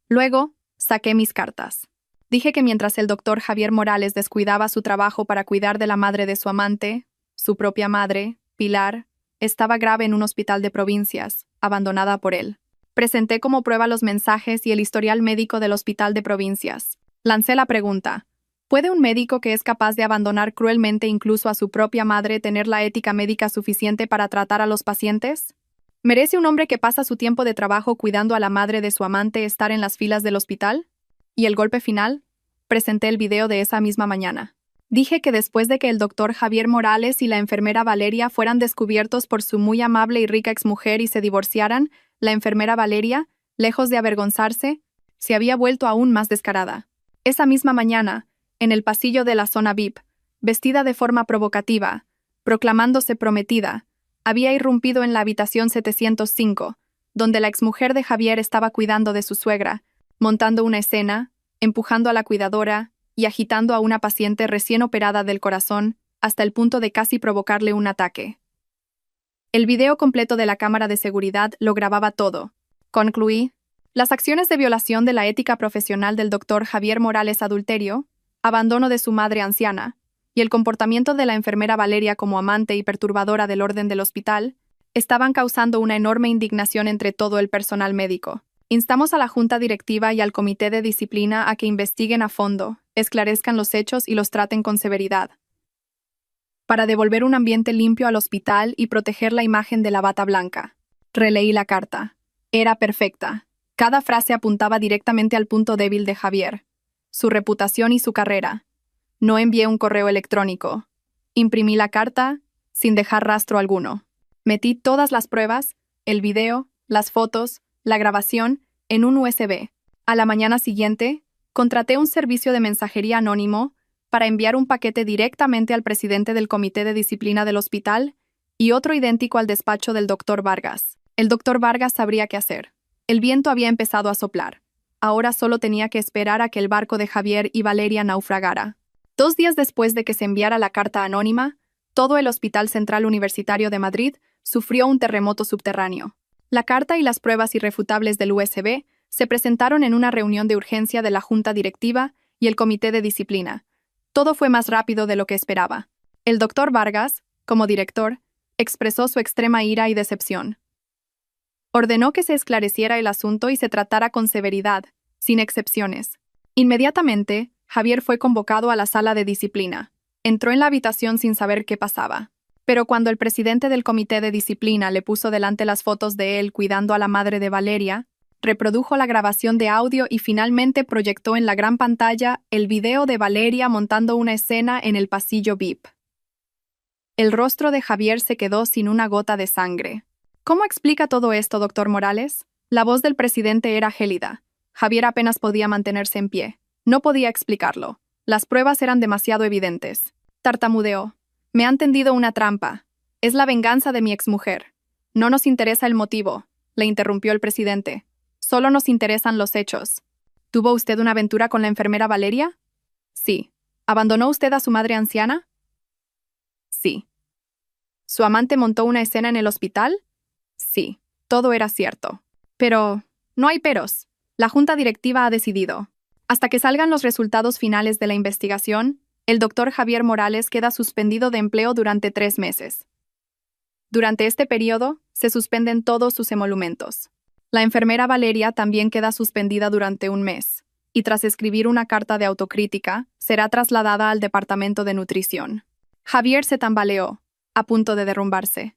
Luego, saqué mis cartas. Dije que mientras el doctor Javier Morales descuidaba su trabajo para cuidar de la madre de su amante, su propia madre, Pilar, estaba grave en un hospital de provincias, abandonada por él. Presenté como prueba los mensajes y el historial médico del hospital de provincias. Lancé la pregunta: ¿puede un médico que es capaz de abandonar cruelmente incluso a su propia madre tener la ética médica suficiente para tratar a los pacientes? ¿Merece un hombre que pasa su tiempo de trabajo cuidando a la madre de su amante estar en las filas del hospital? Y el golpe final, presenté el video de esa misma mañana. Dije que después de que el doctor Javier Morales y la enfermera Valeria fueran descubiertos por su muy amable y rica exmujer y se divorciaran, la enfermera Valeria, lejos de avergonzarse, se había vuelto aún más descarada. Esa misma mañana, en el pasillo de la zona VIP, vestida de forma provocativa, proclamándose prometida, había irrumpido en la habitación 705, donde la exmujer de Javier estaba cuidando de su suegra, montando una escena, empujando a la cuidadora y agitando a una paciente recién operada del corazón hasta el punto de casi provocarle un ataque. El video completo de la cámara de seguridad lo grababa todo. Concluí: las acciones de violación de la ética profesional del doctor Javier Morales, adulterio, abandono de su madre anciana, y el comportamiento de la enfermera Valeria como amante y perturbadora del orden del hospital, estaban causando una enorme indignación entre todo el personal médico. Instamos a la Junta Directiva y al Comité de Disciplina a que investiguen a fondo, esclarezcan los hechos y los traten con severidad, para devolver un ambiente limpio al hospital y proteger la imagen de la bata blanca. Releí la carta. Era perfecta. Cada frase apuntaba directamente al punto débil de Javier: su reputación y su carrera. No envié un correo electrónico. Imprimí la carta sin dejar rastro alguno. Metí todas las pruebas, el video, las fotos, la grabación, en un USB. A la mañana siguiente, contraté un servicio de mensajería anónimo para enviar un paquete directamente al presidente del Comité de Disciplina del hospital y otro idéntico al despacho del doctor Vargas. El doctor Vargas sabría qué hacer. El viento había empezado a soplar. Ahora solo tenía que esperar a que el barco de Javier y Valeria naufragara. 2 días después de que se enviara la carta anónima, todo el Hospital Central Universitario de Madrid sufrió un terremoto subterráneo. La carta y las pruebas irrefutables del USB se presentaron en una reunión de urgencia de la Junta Directiva y el Comité de Disciplina. Todo fue más rápido de lo que esperaba. El doctor Vargas, como director, expresó su extrema ira y decepción. Ordenó que se esclareciera el asunto y se tratara con severidad, sin excepciones. Inmediatamente, Javier fue convocado a la sala de disciplina. Entró en la habitación sin saber qué pasaba. Pero cuando el presidente del Comité de Disciplina le puso delante las fotos de él cuidando a la madre de Valeria, reprodujo la grabación de audio y finalmente proyectó en la gran pantalla el video de Valeria montando una escena en el pasillo VIP. El rostro de Javier se quedó sin una gota de sangre. ¿Cómo explica todo esto, doctor Morales? La voz del presidente era gélida. Javier apenas podía mantenerse en pie. No podía explicarlo. Las pruebas eran demasiado evidentes. Tartamudeó. Me han tendido una trampa. Es la venganza de mi exmujer. No nos interesa el motivo, le interrumpió el presidente. Solo nos interesan los hechos. ¿Tuvo usted una aventura con la enfermera Valeria? Sí. ¿Abandonó usted a su madre anciana? Sí. ¿Su amante montó una escena en el hospital? Sí. Todo era cierto. Pero no hay peros. La Junta Directiva ha decidido. Hasta que salgan los resultados finales de la investigación, el doctor Javier Morales queda suspendido de empleo durante 3 meses. Durante este periodo, se suspenden todos sus emolumentos. La enfermera Valeria también queda suspendida durante 1 mes, y tras escribir una carta de autocrítica, será trasladada al departamento de nutrición. Javier se tambaleó, a punto de derrumbarse.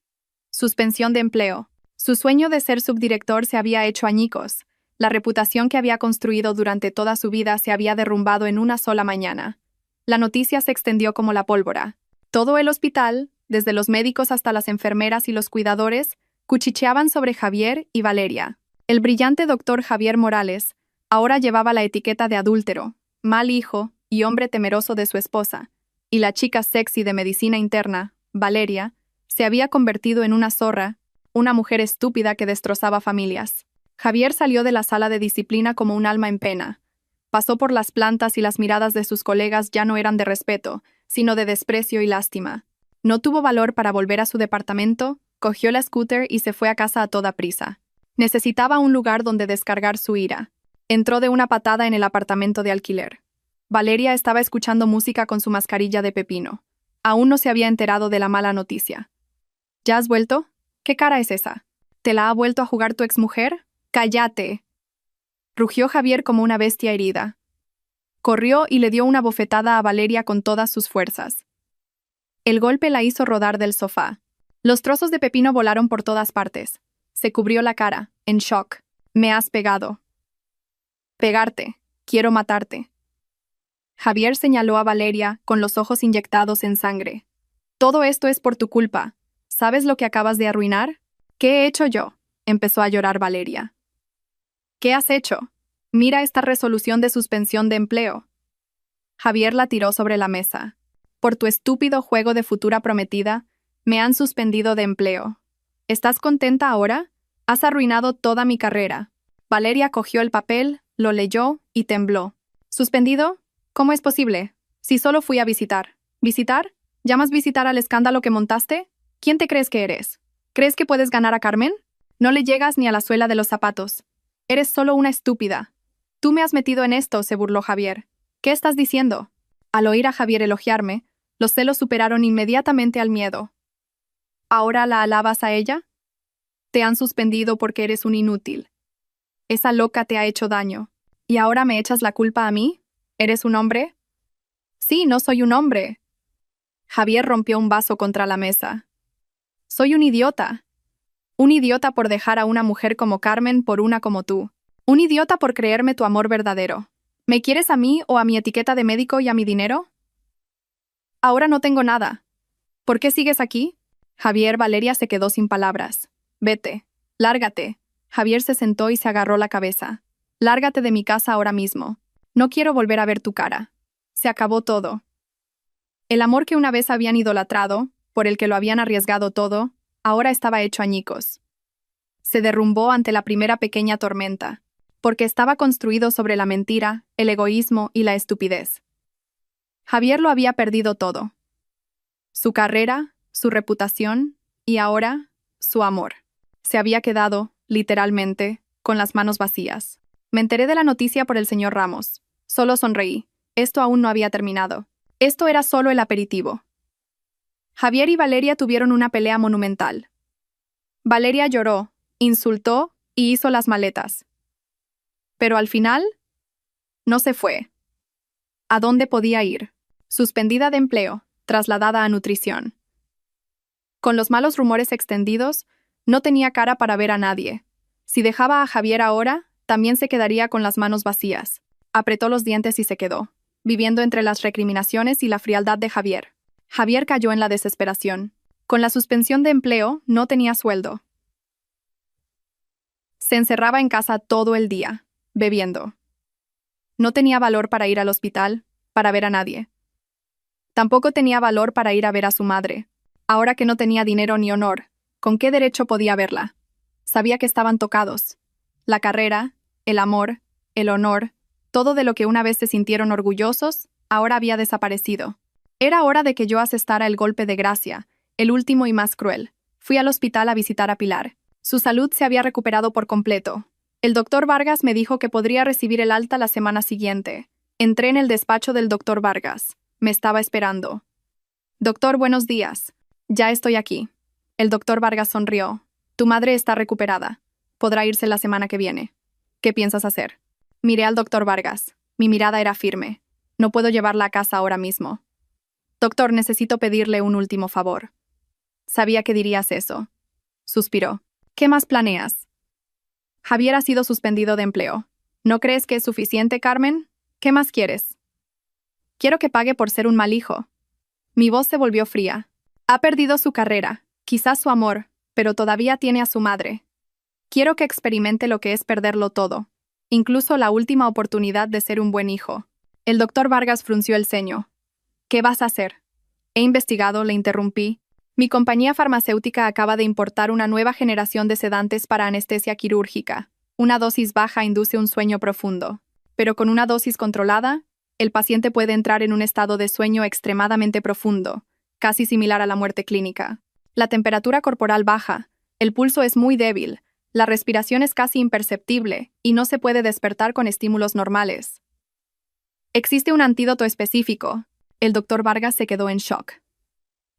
Suspensión de empleo. Su sueño de ser subdirector se había hecho añicos. La reputación que había construido durante toda su vida se había derrumbado en una sola mañana. La noticia se extendió como la pólvora. Todo el hospital, desde los médicos hasta las enfermeras y los cuidadores, cuchicheaban sobre Javier y Valeria. El brillante doctor Javier Morales ahora llevaba la etiqueta de adúltero, mal hijo y hombre temeroso de su esposa, y la chica sexy de medicina interna, Valeria, se había convertido en una zorra, una mujer estúpida que destrozaba familias. Javier salió de la sala de disciplina como un alma en pena. Pasó por las plantas y las miradas de sus colegas ya no eran de respeto, sino de desprecio y lástima. No tuvo valor para volver a su departamento, cogió la scooter y se fue a casa a toda prisa. Necesitaba un lugar donde descargar su ira. Entró de una patada en el apartamento de alquiler. Valeria estaba escuchando música con su mascarilla de pepino. Aún no se había enterado de la mala noticia. ¿Ya has vuelto? ¿Qué cara es esa? ¿Te la ha vuelto a jugar tu exmujer? ¡Cállate!, rugió Javier como una bestia herida. Corrió y le dio una bofetada a Valeria con todas sus fuerzas. El golpe la hizo rodar del sofá. Los trozos de pepino volaron por todas partes. Se cubrió la cara, en shock. «Me has pegado». «Pegarte. Quiero matarte». Javier señaló a Valeria, con los ojos inyectados en sangre. «Todo esto es por tu culpa. ¿Sabes lo que acabas de arruinar?» «¿Qué he hecho yo?», empezó a llorar Valeria. «¿Qué has hecho? Mira esta resolución de suspensión de empleo». Javier la tiró sobre la mesa. «Por tu estúpido juego de futura prometida, me han suspendido de empleo. ¿Estás contenta ahora? Has arruinado toda mi carrera». Valeria cogió el papel, lo leyó y tembló. «¿Suspendido? ¿Cómo es posible? Si solo fui a visitar». «¿Visitar? ¿Llamas visitar al escándalo que montaste? ¿Quién te crees que eres? ¿Crees que puedes ganar a Carmen? No le llegas ni a la suela de los zapatos. Eres solo una estúpida». «Tú me has metido en esto», se burló Javier. «¿Qué estás diciendo?» Al oír a Javier elogiarme, los celos superaron inmediatamente al miedo. ¿Ahora la alabas a ella? Te han suspendido porque eres un inútil. Esa loca te ha hecho daño. ¿Y ahora me echas la culpa a mí? ¿Eres un hombre? Sí, no soy un hombre. Javier rompió un vaso contra la mesa. Soy un idiota. Un idiota por dejar a una mujer como Carmen por una como tú. Un idiota por creerme tu amor verdadero. ¿Me quieres a mí o a mi etiqueta de médico y a mi dinero? Ahora no tengo nada. ¿Por qué sigues aquí? Javier, Valeria se quedó sin palabras. Vete. Lárgate. Javier se sentó y se agarró la cabeza. Lárgate de mi casa ahora mismo. No quiero volver a ver tu cara. Se acabó todo. El amor que una vez habían idolatrado, por el que lo habían arriesgado todo, ahora estaba hecho añicos. Se derrumbó ante la primera pequeña tormenta, porque estaba construido sobre la mentira, el egoísmo y la estupidez. Javier lo había perdido todo. Su carrera, su reputación y ahora, su amor. Se había quedado, literalmente, con las manos vacías. Me enteré de la noticia por el señor Ramos. Solo sonreí. Esto aún no había terminado. Esto era solo el aperitivo. Javier y Valeria tuvieron una pelea monumental. Valeria lloró, insultó y hizo las maletas. Pero al final, no se fue. ¿A dónde podía ir? Suspendida de empleo, trasladada a nutrición. Con los malos rumores extendidos, no tenía cara para ver a nadie. Si dejaba a Javier ahora, también se quedaría con las manos vacías. Apretó los dientes y se quedó, viviendo entre las recriminaciones y la frialdad de Javier. Javier cayó en la desesperación. Con la suspensión de empleo, no tenía sueldo. Se encerraba en casa todo el día, bebiendo. No tenía valor para ir al hospital, para ver a nadie. Tampoco tenía valor para ir a ver a su madre. Ahora que no tenía dinero ni honor, ¿con qué derecho podía verla? Sabía que estaban tocados. La carrera, el amor, el honor, todo de lo que una vez se sintieron orgullosos, ahora había desaparecido. Era hora de que yo asestara el golpe de gracia, el último y más cruel. Fui al hospital a visitar a Pilar. Su salud se había recuperado por completo. El doctor Vargas me dijo que podría recibir el alta la semana siguiente. Entré en el despacho del doctor Vargas. Me estaba esperando. «Doctor, buenos días. Ya estoy aquí». El doctor Vargas sonrió. «Tu madre está recuperada. Podrá irse la semana que viene. ¿Qué piensas hacer?» Miré al doctor Vargas. Mi mirada era firme. «No puedo llevarla a casa ahora mismo». «Doctor, necesito pedirle un último favor». «Sabía que dirías eso». Suspiró. «¿Qué más planeas?» «Javier ha sido suspendido de empleo. ¿No crees que es suficiente, Carmen? ¿Qué más quieres?» «Quiero que pague por ser un mal hijo». Mi voz se volvió fría. «Ha perdido su carrera, quizás su amor, pero todavía tiene a su madre. Quiero que experimente lo que es perderlo todo, incluso la última oportunidad de ser un buen hijo». El doctor Vargas frunció el ceño. «¿Qué vas a hacer?» «He investigado», le interrumpí. «Mi compañía farmacéutica acaba de importar una nueva generación de sedantes para anestesia quirúrgica. Una dosis baja induce un sueño profundo, pero con una dosis controlada, el paciente puede entrar en un estado de sueño extremadamente profundo, casi similar a la muerte clínica. La temperatura corporal baja, el pulso es muy débil, la respiración es casi imperceptible y no se puede despertar con estímulos normales. Existe un antídoto específico. El doctor Vargas se quedó en shock.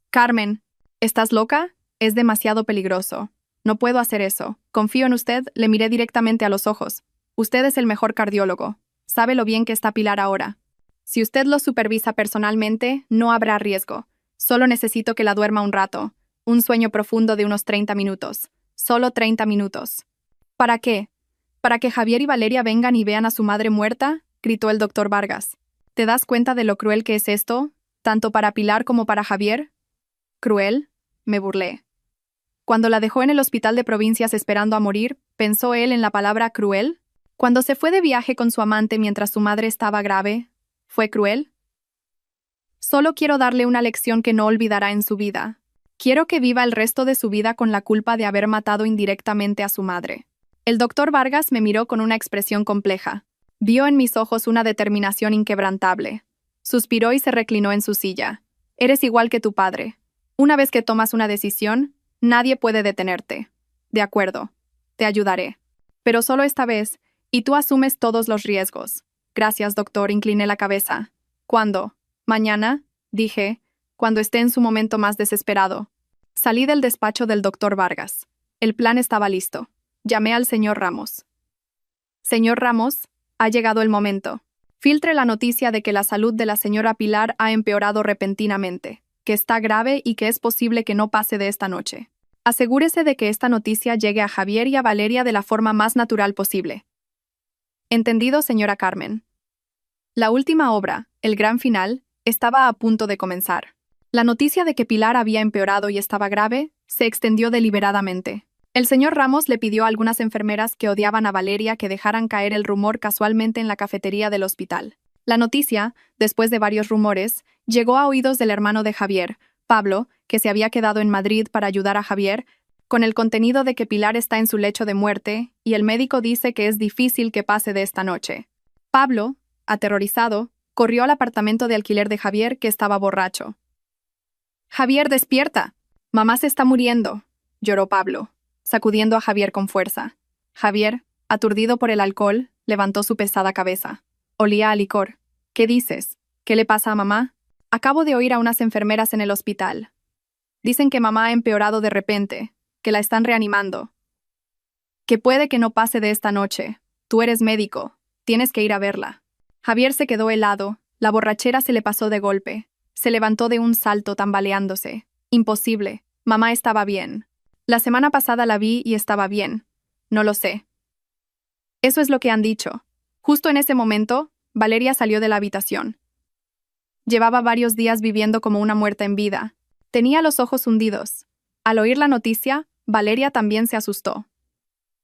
Carmen, ¿estás loca? Es demasiado peligroso. No puedo hacer eso. Confío en usted, le miré directamente a los ojos. Usted es el mejor cardiólogo. Sabe lo bien que está Pilar ahora. Si usted lo supervisa personalmente, no habrá riesgo. Solo necesito que la duerma un rato. Un sueño profundo de unos 30 minutos. Solo 30 minutos. ¿Para qué? ¿Para que Javier y Valeria vengan y vean a su madre muerta? Gritó el doctor Vargas. ¿Te das cuenta de lo cruel que es esto? ¿Tanto para Pilar como para Javier? ¿Cruel? Me burlé. Cuando la dejó en el hospital de provincias esperando a morir, ¿pensó él en la palabra cruel? Cuando se fue de viaje con su amante mientras su madre estaba grave, ¿fue cruel? Solo quiero darle una lección que no olvidará en su vida. Quiero que viva el resto de su vida con la culpa de haber matado indirectamente a su madre. El doctor Vargas me miró con una expresión compleja. Vio en mis ojos una determinación inquebrantable. Suspiró y se reclinó en su silla. Eres igual que tu padre. Una vez que tomas una decisión, nadie puede detenerte. De acuerdo. Te ayudaré. Pero solo esta vez, y tú asumes todos los riesgos. Gracias, doctor, incliné la cabeza. ¿Cuándo? Mañana, dije, cuando esté en su momento más desesperado. Salí del despacho del doctor Vargas. El plan estaba listo. Llamé al señor Ramos. Señor Ramos, ha llegado el momento. Filtre la noticia de que la salud de la señora Pilar ha empeorado repentinamente, que está grave y que es posible que no pase de esta noche. Asegúrese de que esta noticia llegue a Javier y a Valeria de la forma más natural posible. Entendido, señora Carmen. La última obra, el gran final, estaba a punto de comenzar. La noticia de que Pilar había empeorado y estaba grave se extendió deliberadamente. El señor Ramos le pidió a algunas enfermeras que odiaban a Valeria que dejaran caer el rumor casualmente en la cafetería del hospital. La noticia, después de varios rumores, llegó a oídos del hermano de Javier, Pablo, que se había quedado en Madrid para ayudar a Javier, con el contenido de que Pilar está en su lecho de muerte y el médico dice que es difícil que pase de esta noche. Pablo, aterrorizado, corrió al apartamento de alquiler de Javier, que estaba borracho. «Javier, despierta. Mamá se está muriendo», lloró Pablo, sacudiendo a Javier con fuerza. Javier, aturdido por el alcohol, levantó su pesada cabeza. Olía a licor. «¿Qué dices? ¿Qué le pasa a mamá?» «Acabo de oír a unas enfermeras en el hospital. Dicen que mamá ha empeorado de repente, que la están reanimando. Que puede que no pase de esta noche. Tú eres médico. Tienes que ir a verla». Javier se quedó helado. La borrachera se le pasó de golpe. Se levantó de un salto tambaleándose. «Imposible. Mamá estaba bien. La semana pasada la vi y estaba bien. No lo sé». «Eso es lo que han dicho». Justo en ese momento, Valeria salió de la habitación. Llevaba varios días viviendo como una muerta en vida. Tenía los ojos hundidos. Al oír la noticia, Valeria también se asustó.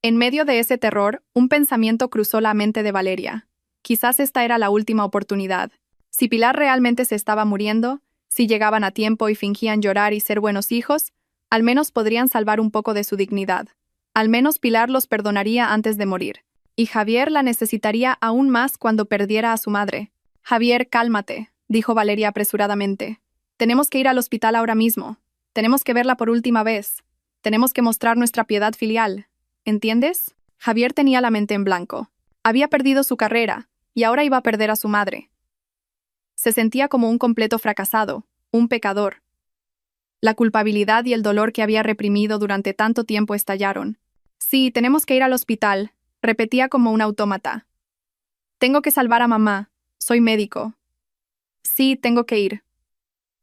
En medio de ese terror, un pensamiento cruzó la mente de Valeria. Quizás esta era la última oportunidad. Si Pilar realmente se estaba muriendo, si llegaban a tiempo y fingían llorar y ser buenos hijos, al menos podrían salvar un poco de su dignidad. Al menos Pilar los perdonaría antes de morir. Y Javier la necesitaría aún más cuando perdiera a su madre. «Javier, cálmate», dijo Valeria apresuradamente. «Tenemos que ir al hospital ahora mismo. Tenemos que verla por última vez. Tenemos que mostrar nuestra piedad filial. ¿Entiendes?» Javier tenía la mente en blanco. Había perdido su carrera, y ahora iba a perder a su madre. Se sentía como un completo fracasado, un pecador. La culpabilidad y el dolor que había reprimido durante tanto tiempo estallaron. «Sí, tenemos que ir al hospital», repetía como un autómata. «Tengo que salvar a mamá. Soy médico». «Sí, tengo que ir».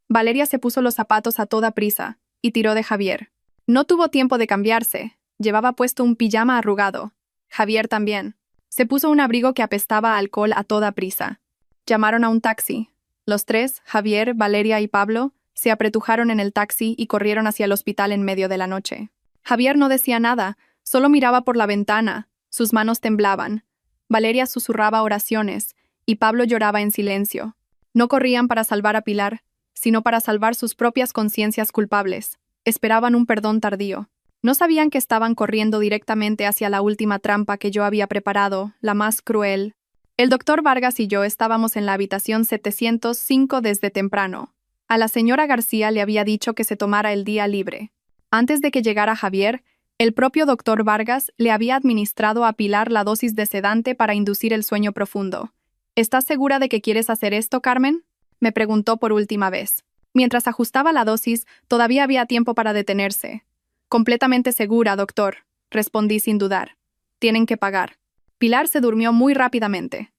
Valeria se puso los zapatos a toda prisa y tiró de Javier. No tuvo tiempo de cambiarse. Llevaba puesto un pijama arrugado. Javier también. Se puso un abrigo que apestaba a alcohol a toda prisa. Llamaron a un taxi. Los tres, Javier, Valeria y Pablo, se apretujaron en el taxi y corrieron hacia el hospital en medio de la noche. Javier no decía nada, solo miraba por la ventana. Sus manos temblaban. Valeria susurraba oraciones, y Pablo lloraba en silencio. No corrían para salvar a Pilar, sino para salvar sus propias conciencias culpables. Esperaban un perdón tardío. No sabían que estaban corriendo directamente hacia la última trampa que yo había preparado, la más cruel. El doctor Vargas y yo estábamos en la habitación 705 desde temprano. A la señora García le había dicho que se tomara el día libre. Antes de que llegara Javier, el propio doctor Vargas le había administrado a Pilar la dosis de sedante para inducir el sueño profundo. ¿Estás segura de que quieres hacer esto, Carmen?, me preguntó por última vez. Mientras ajustaba la dosis, todavía había tiempo para detenerse. Completamente segura, doctor, respondí sin dudar. Tienen que pagar. Pilar se durmió muy rápidamente.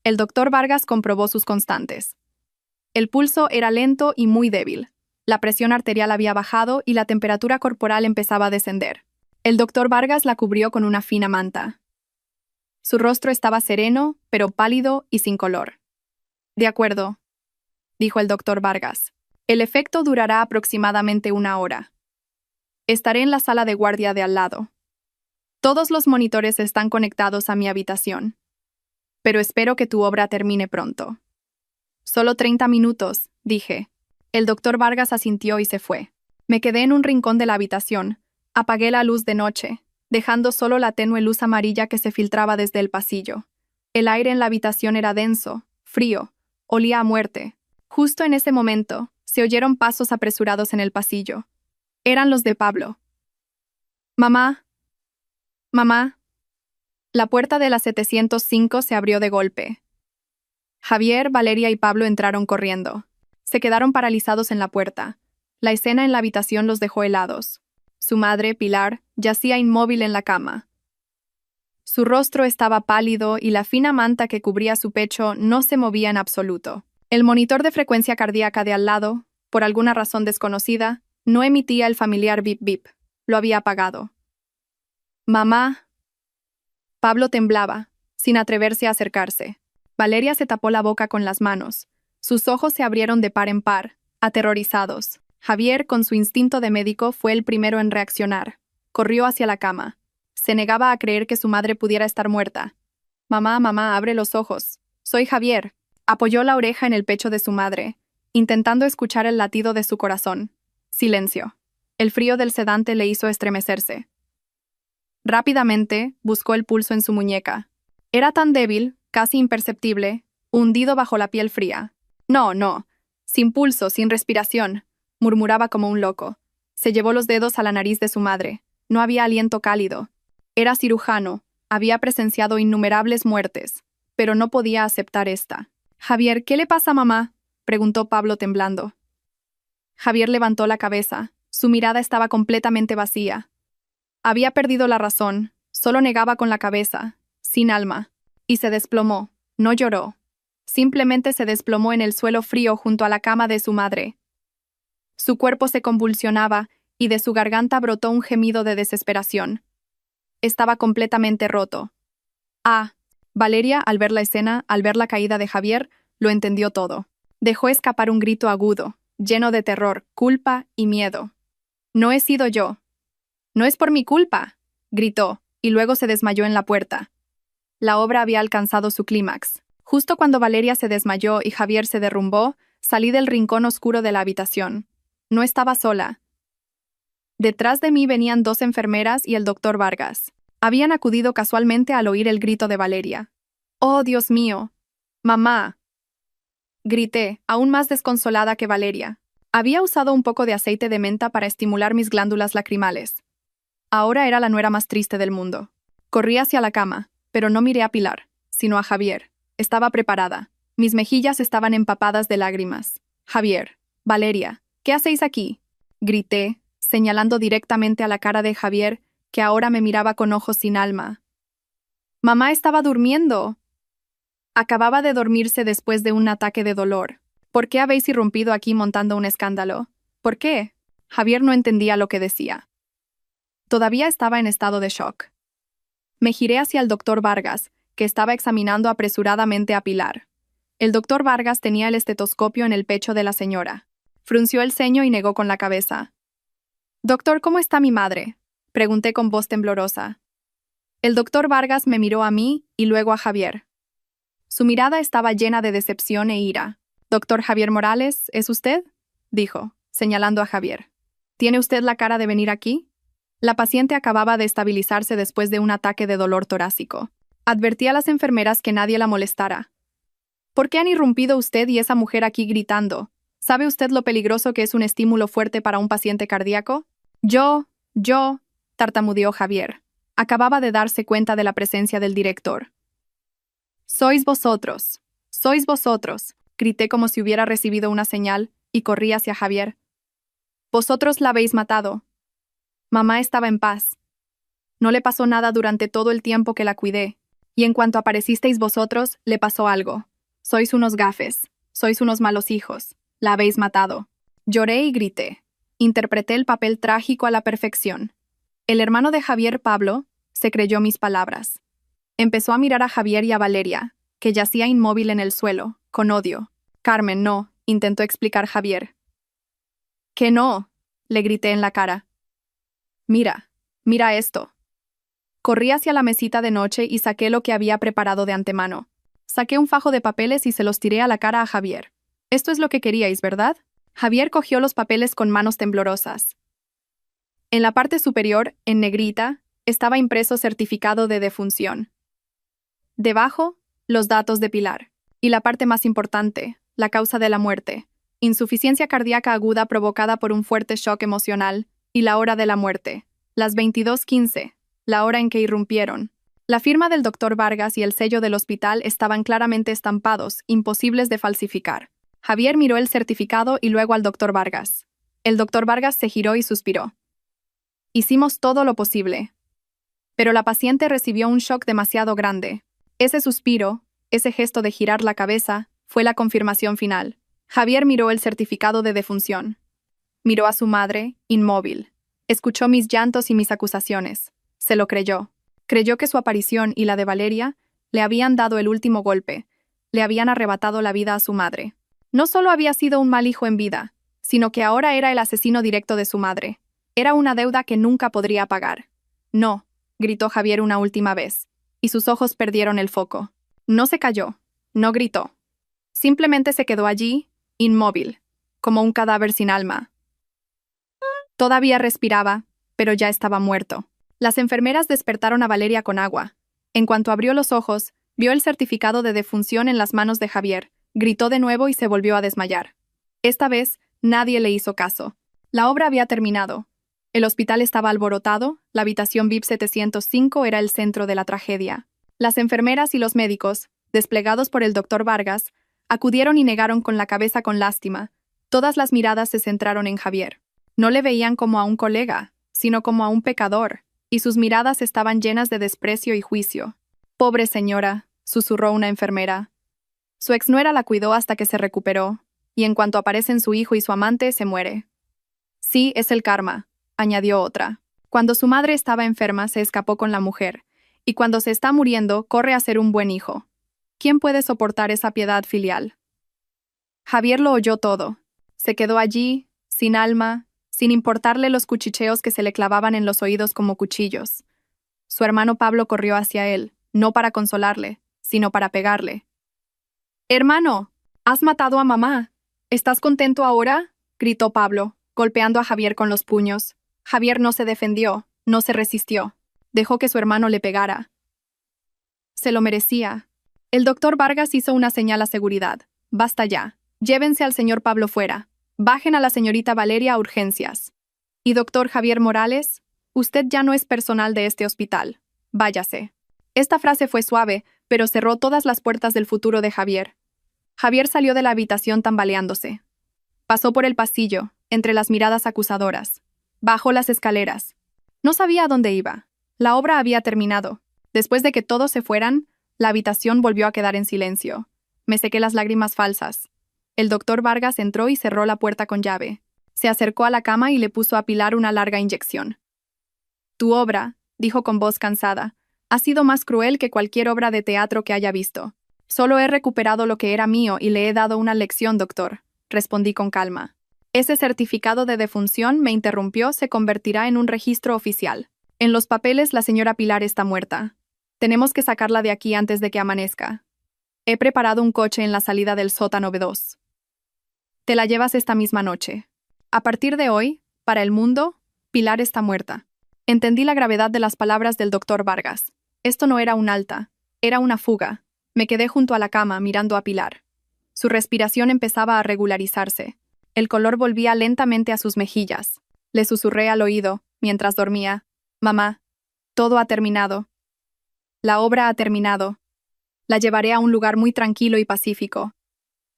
El doctor Vargas comprobó sus constantes. El pulso era lento y muy débil. La presión arterial había bajado y la temperatura corporal empezaba a descender. El doctor Vargas la cubrió con una fina manta. Su rostro estaba sereno, pero pálido y sin color. De acuerdo, dijo el doctor Vargas. El efecto durará aproximadamente 1 hora. Estaré en la sala de guardia de al lado. Todos los monitores están conectados a mi habitación. Pero espero que tu obra termine pronto. Solo 30 minutos, dije. El doctor Vargas asintió y se fue. Me quedé en un rincón de la habitación. Apagué la luz de noche, dejando solo la tenue luz amarilla que se filtraba desde el pasillo. El aire en la habitación era denso, frío, olía a muerte. Justo en ese momento, se oyeron pasos apresurados en el pasillo. Eran los de Pablo. «Mamá. Mamá». La puerta de la 705 se abrió de golpe. Javier, Valeria y Pablo entraron corriendo. Se quedaron paralizados en la puerta. La escena en la habitación los dejó helados. Su madre, Pilar, yacía inmóvil en la cama. Su rostro estaba pálido y la fina manta que cubría su pecho no se movía en absoluto. El monitor de frecuencia cardíaca de al lado, por alguna razón desconocida, no emitía el familiar bip bip. Lo había apagado. «Mamá». Pablo temblaba, sin atreverse a acercarse. Valeria se tapó la boca con las manos. Sus ojos se abrieron de par en par, aterrorizados. Javier, con su instinto de médico, fue el primero en reaccionar. Corrió hacia la cama. Se negaba a creer que su madre pudiera estar muerta. «Mamá, mamá, abre los ojos. Soy Javier». Apoyó la oreja en el pecho de su madre, intentando escuchar el latido de su corazón. Silencio. El frío del sedante le hizo estremecerse. Rápidamente, buscó el pulso en su muñeca. Era tan débil, casi imperceptible, hundido bajo la piel fría. «No, no. Sin pulso, sin respiración», murmuraba como un loco. Se llevó los dedos a la nariz de su madre. No había aliento cálido. Era cirujano, había presenciado innumerables muertes, pero no podía aceptar esta. «Javier, ¿qué le pasa a mamá?», preguntó Pablo temblando. Javier levantó la cabeza. Su mirada estaba completamente vacía. Había perdido la razón, solo negaba con la cabeza, sin alma, y se desplomó. No lloró. Simplemente se desplomó en el suelo frío junto a la cama de su madre. Su cuerpo se convulsionaba y de su garganta brotó un gemido de desesperación. Estaba completamente roto. Valeria, al ver la escena, al ver la caída de Javier, lo entendió todo. Dejó escapar un grito agudo, lleno de terror, culpa y miedo. «No he sido yo. No es por mi culpa», gritó, y luego se desmayó en la puerta. La obra había alcanzado su clímax. Justo cuando Valeria se desmayó y Javier se derrumbó, salí del rincón oscuro de la habitación. No estaba sola. Detrás de mí venían 2 enfermeras y el doctor Vargas. Habían acudido casualmente al oír el grito de Valeria. «¡Oh, Dios mío! ¡Mamá!», grité, aún más desconsolada que Valeria. Había usado un poco de aceite de menta para estimular mis glándulas lacrimales. Ahora era la nuera más triste del mundo. Corrí hacia la cama, pero no miré a Pilar, sino a Javier. Estaba preparada. Mis mejillas estaban empapadas de lágrimas. «Javier, Valeria, ¿qué hacéis aquí?», grité, señalando directamente a la cara de Javier, que ahora me miraba con ojos sin alma. «Mamá estaba durmiendo». «Acababa de dormirse después de un ataque de dolor. ¿Por qué habéis irrumpido aquí montando un escándalo? ¿Por qué?». Javier no entendía lo que decía. Todavía estaba en estado de shock. Me giré hacia el doctor Vargas, que estaba examinando apresuradamente a Pilar. El doctor Vargas tenía el estetoscopio en el pecho de la señora. Frunció el ceño y negó con la cabeza. «Doctor, ¿cómo está mi madre?», pregunté con voz temblorosa. El doctor Vargas me miró a mí y luego a Javier. Su mirada estaba llena de decepción e ira. «Doctor Javier Morales, ¿es usted?», dijo, señalando a Javier. «¿Tiene usted la cara de venir aquí?». La paciente acababa de estabilizarse después de un ataque de dolor torácico. Advertí a las enfermeras que nadie la molestara. ¿Por qué han irrumpido usted y esa mujer aquí gritando? ¿Sabe usted lo peligroso que es un estímulo fuerte para un paciente cardíaco? Yo, tartamudeó Javier. Acababa de darse cuenta de la presencia del director. Sois vosotros, grité como si hubiera recibido una señal y corrí hacia Javier. Vosotros la habéis matado. Mamá estaba en paz. No le pasó nada durante todo el tiempo que la cuidé, y en cuanto aparecisteis vosotros, le pasó algo. Sois unos gafes, sois unos malos hijos, la habéis matado. Lloré y grité. Interpreté el papel trágico a la perfección. El hermano de Javier, Pablo, se creyó mis palabras. Empezó a mirar a Javier y a Valeria, que yacía inmóvil en el suelo, con odio. Carmen, no, intentó explicar Javier. —¿Qué no? —le grité en la cara. Mira esto. Corrí hacia la mesita de noche y saqué lo que había preparado de antemano. Saqué un fajo de papeles y se los tiré a la cara a Javier. Esto es lo que queríais, ¿verdad? Javier cogió los papeles con manos temblorosas. En la parte superior, en negrita, estaba impreso certificado de defunción. Debajo, los datos de Pilar. Y la parte más importante, la causa de la muerte. Insuficiencia cardíaca aguda provocada por un fuerte shock emocional, y la hora de la muerte. Las 22:15, la hora en que irrumpieron. La firma del doctor Vargas y el sello del hospital estaban claramente estampados, imposibles de falsificar. Javier miró el certificado y luego al doctor Vargas. El doctor Vargas se giró y suspiró. Hicimos todo lo posible. Pero la paciente recibió un shock demasiado grande. Ese suspiro, ese gesto de girar la cabeza, fue la confirmación final. Javier miró el certificado de defunción. Miró a su madre, inmóvil. Escuchó mis llantos y mis acusaciones. Se lo creyó. Creyó que su aparición y la de Valeria le habían dado el último golpe, le habían arrebatado la vida a su madre. No solo había sido un mal hijo en vida, sino que ahora era el asesino directo de su madre. Era una deuda que nunca podría pagar. No, gritó Javier una última vez, y sus ojos perdieron el foco. No se cayó, no gritó. Simplemente se quedó allí, inmóvil, como un cadáver sin alma. Todavía respiraba, pero ya estaba muerto. Las enfermeras despertaron a Valeria con agua. En cuanto abrió los ojos, vio el certificado de defunción en las manos de Javier, gritó de nuevo y se volvió a desmayar. Esta vez, nadie le hizo caso. La obra había terminado. El hospital estaba alborotado, la habitación VIP 705 era el centro de la tragedia. Las enfermeras y los médicos, desplegados por el doctor Vargas, acudieron y negaron con la cabeza con lástima. Todas las miradas se centraron en Javier. No le veían como a un colega, sino como a un pecador, y sus miradas estaban llenas de desprecio y juicio. «Pobre señora», susurró una enfermera. Su exnuera la cuidó hasta que se recuperó, y en cuanto aparecen su hijo y su amante, se muere. «Sí, es el karma», añadió otra. Cuando su madre estaba enferma, se escapó con la mujer, y cuando se está muriendo, corre a ser un buen hijo. ¿Quién puede soportar esa piedad filial? Javier lo oyó todo. Se quedó allí, sin alma, sin importarle los cuchicheos que se le clavaban en los oídos como cuchillos. Su hermano Pablo corrió hacia él, no para consolarle, sino para pegarle. «Hermano, has matado a mamá. ¿Estás contento ahora?», gritó Pablo, golpeando a Javier con los puños. Javier no se defendió, no se resistió. Dejó que su hermano le pegara. Se lo merecía. El doctor Vargas hizo una señal a seguridad. «Basta ya. Llévense al señor Pablo fuera. Bajen a la señorita Valeria a urgencias. Y doctor Javier Morales, usted ya no es personal de este hospital. Váyase». Esta frase fue suave, pero cerró todas las puertas del futuro de Javier. Javier salió de la habitación tambaleándose. Pasó por el pasillo, entre las miradas acusadoras. Bajó las escaleras. No sabía a dónde iba. La obra había terminado. Después de que todos se fueran, la habitación volvió a quedar en silencio. Me sequé las lágrimas falsas. El doctor Vargas entró y cerró la puerta con llave. Se acercó a la cama y le puso a Pilar una larga inyección. «Tu obra», dijo con voz cansada, «ha sido más cruel que cualquier obra de teatro que haya visto. Solo he recuperado lo que era mío y le he dado una lección, doctor», respondí con calma. «Ese certificado de defunción», me interrumpió, «se convertirá en un registro oficial. En los papeles la señora Pilar está muerta. Tenemos que sacarla de aquí antes de que amanezca. He preparado un coche en la salida del sótano B2. Te la llevas esta misma noche. A partir de hoy, para el mundo, Pilar está muerta». Entendí la gravedad de las palabras del doctor Vargas. Esto no era un alta, era una fuga. Me quedé junto a la cama mirando a Pilar. Su respiración empezaba a regularizarse. El color volvía lentamente a sus mejillas. Le susurré al oído, mientras dormía: «Mamá, todo ha terminado. La obra ha terminado. La llevaré a un lugar muy tranquilo y pacífico.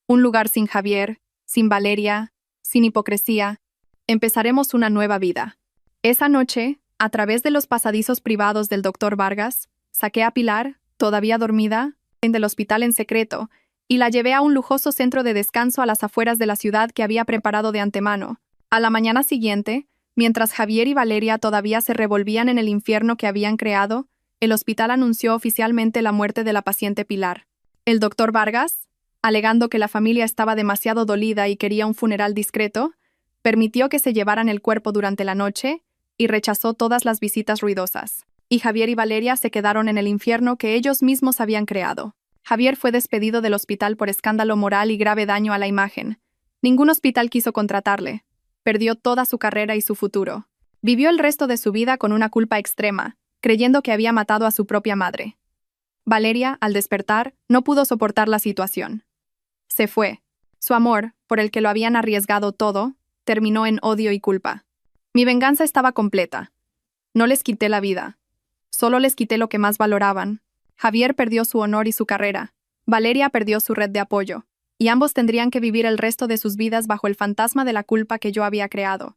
Un lugar sin Javier, sin Valeria, sin hipocresía. Empezaremos una nueva vida». Esa noche, a través de los pasadizos privados del doctor Vargas, saqué a Pilar, todavía dormida, del hospital en secreto, y la llevé a un lujoso centro de descanso a las afueras de la ciudad que había preparado de antemano. A la mañana siguiente, mientras Javier y Valeria todavía se revolvían en el infierno que habían creado, el hospital anunció oficialmente la muerte de la paciente Pilar. El doctor Vargas, alegando que la familia estaba demasiado dolida y quería un funeral discreto, permitió que se llevaran el cuerpo durante la noche y rechazó todas las visitas ruidosas. Y Javier y Valeria se quedaron en el infierno que ellos mismos habían creado. Javier fue despedido del hospital por escándalo moral y grave daño a la imagen. Ningún hospital quiso contratarle. Perdió toda su carrera y su futuro. Vivió el resto de su vida con una culpa extrema, creyendo que había matado a su propia madre. Valeria, al despertar, no pudo soportar la situación. Se fue. Su amor, por el que lo habían arriesgado todo, terminó en odio y culpa. Mi venganza estaba completa. No les quité la vida. Solo les quité lo que más valoraban. Javier perdió su honor y su carrera. Valeria perdió su red de apoyo. Y ambos tendrían que vivir el resto de sus vidas bajo el fantasma de la culpa que yo había creado.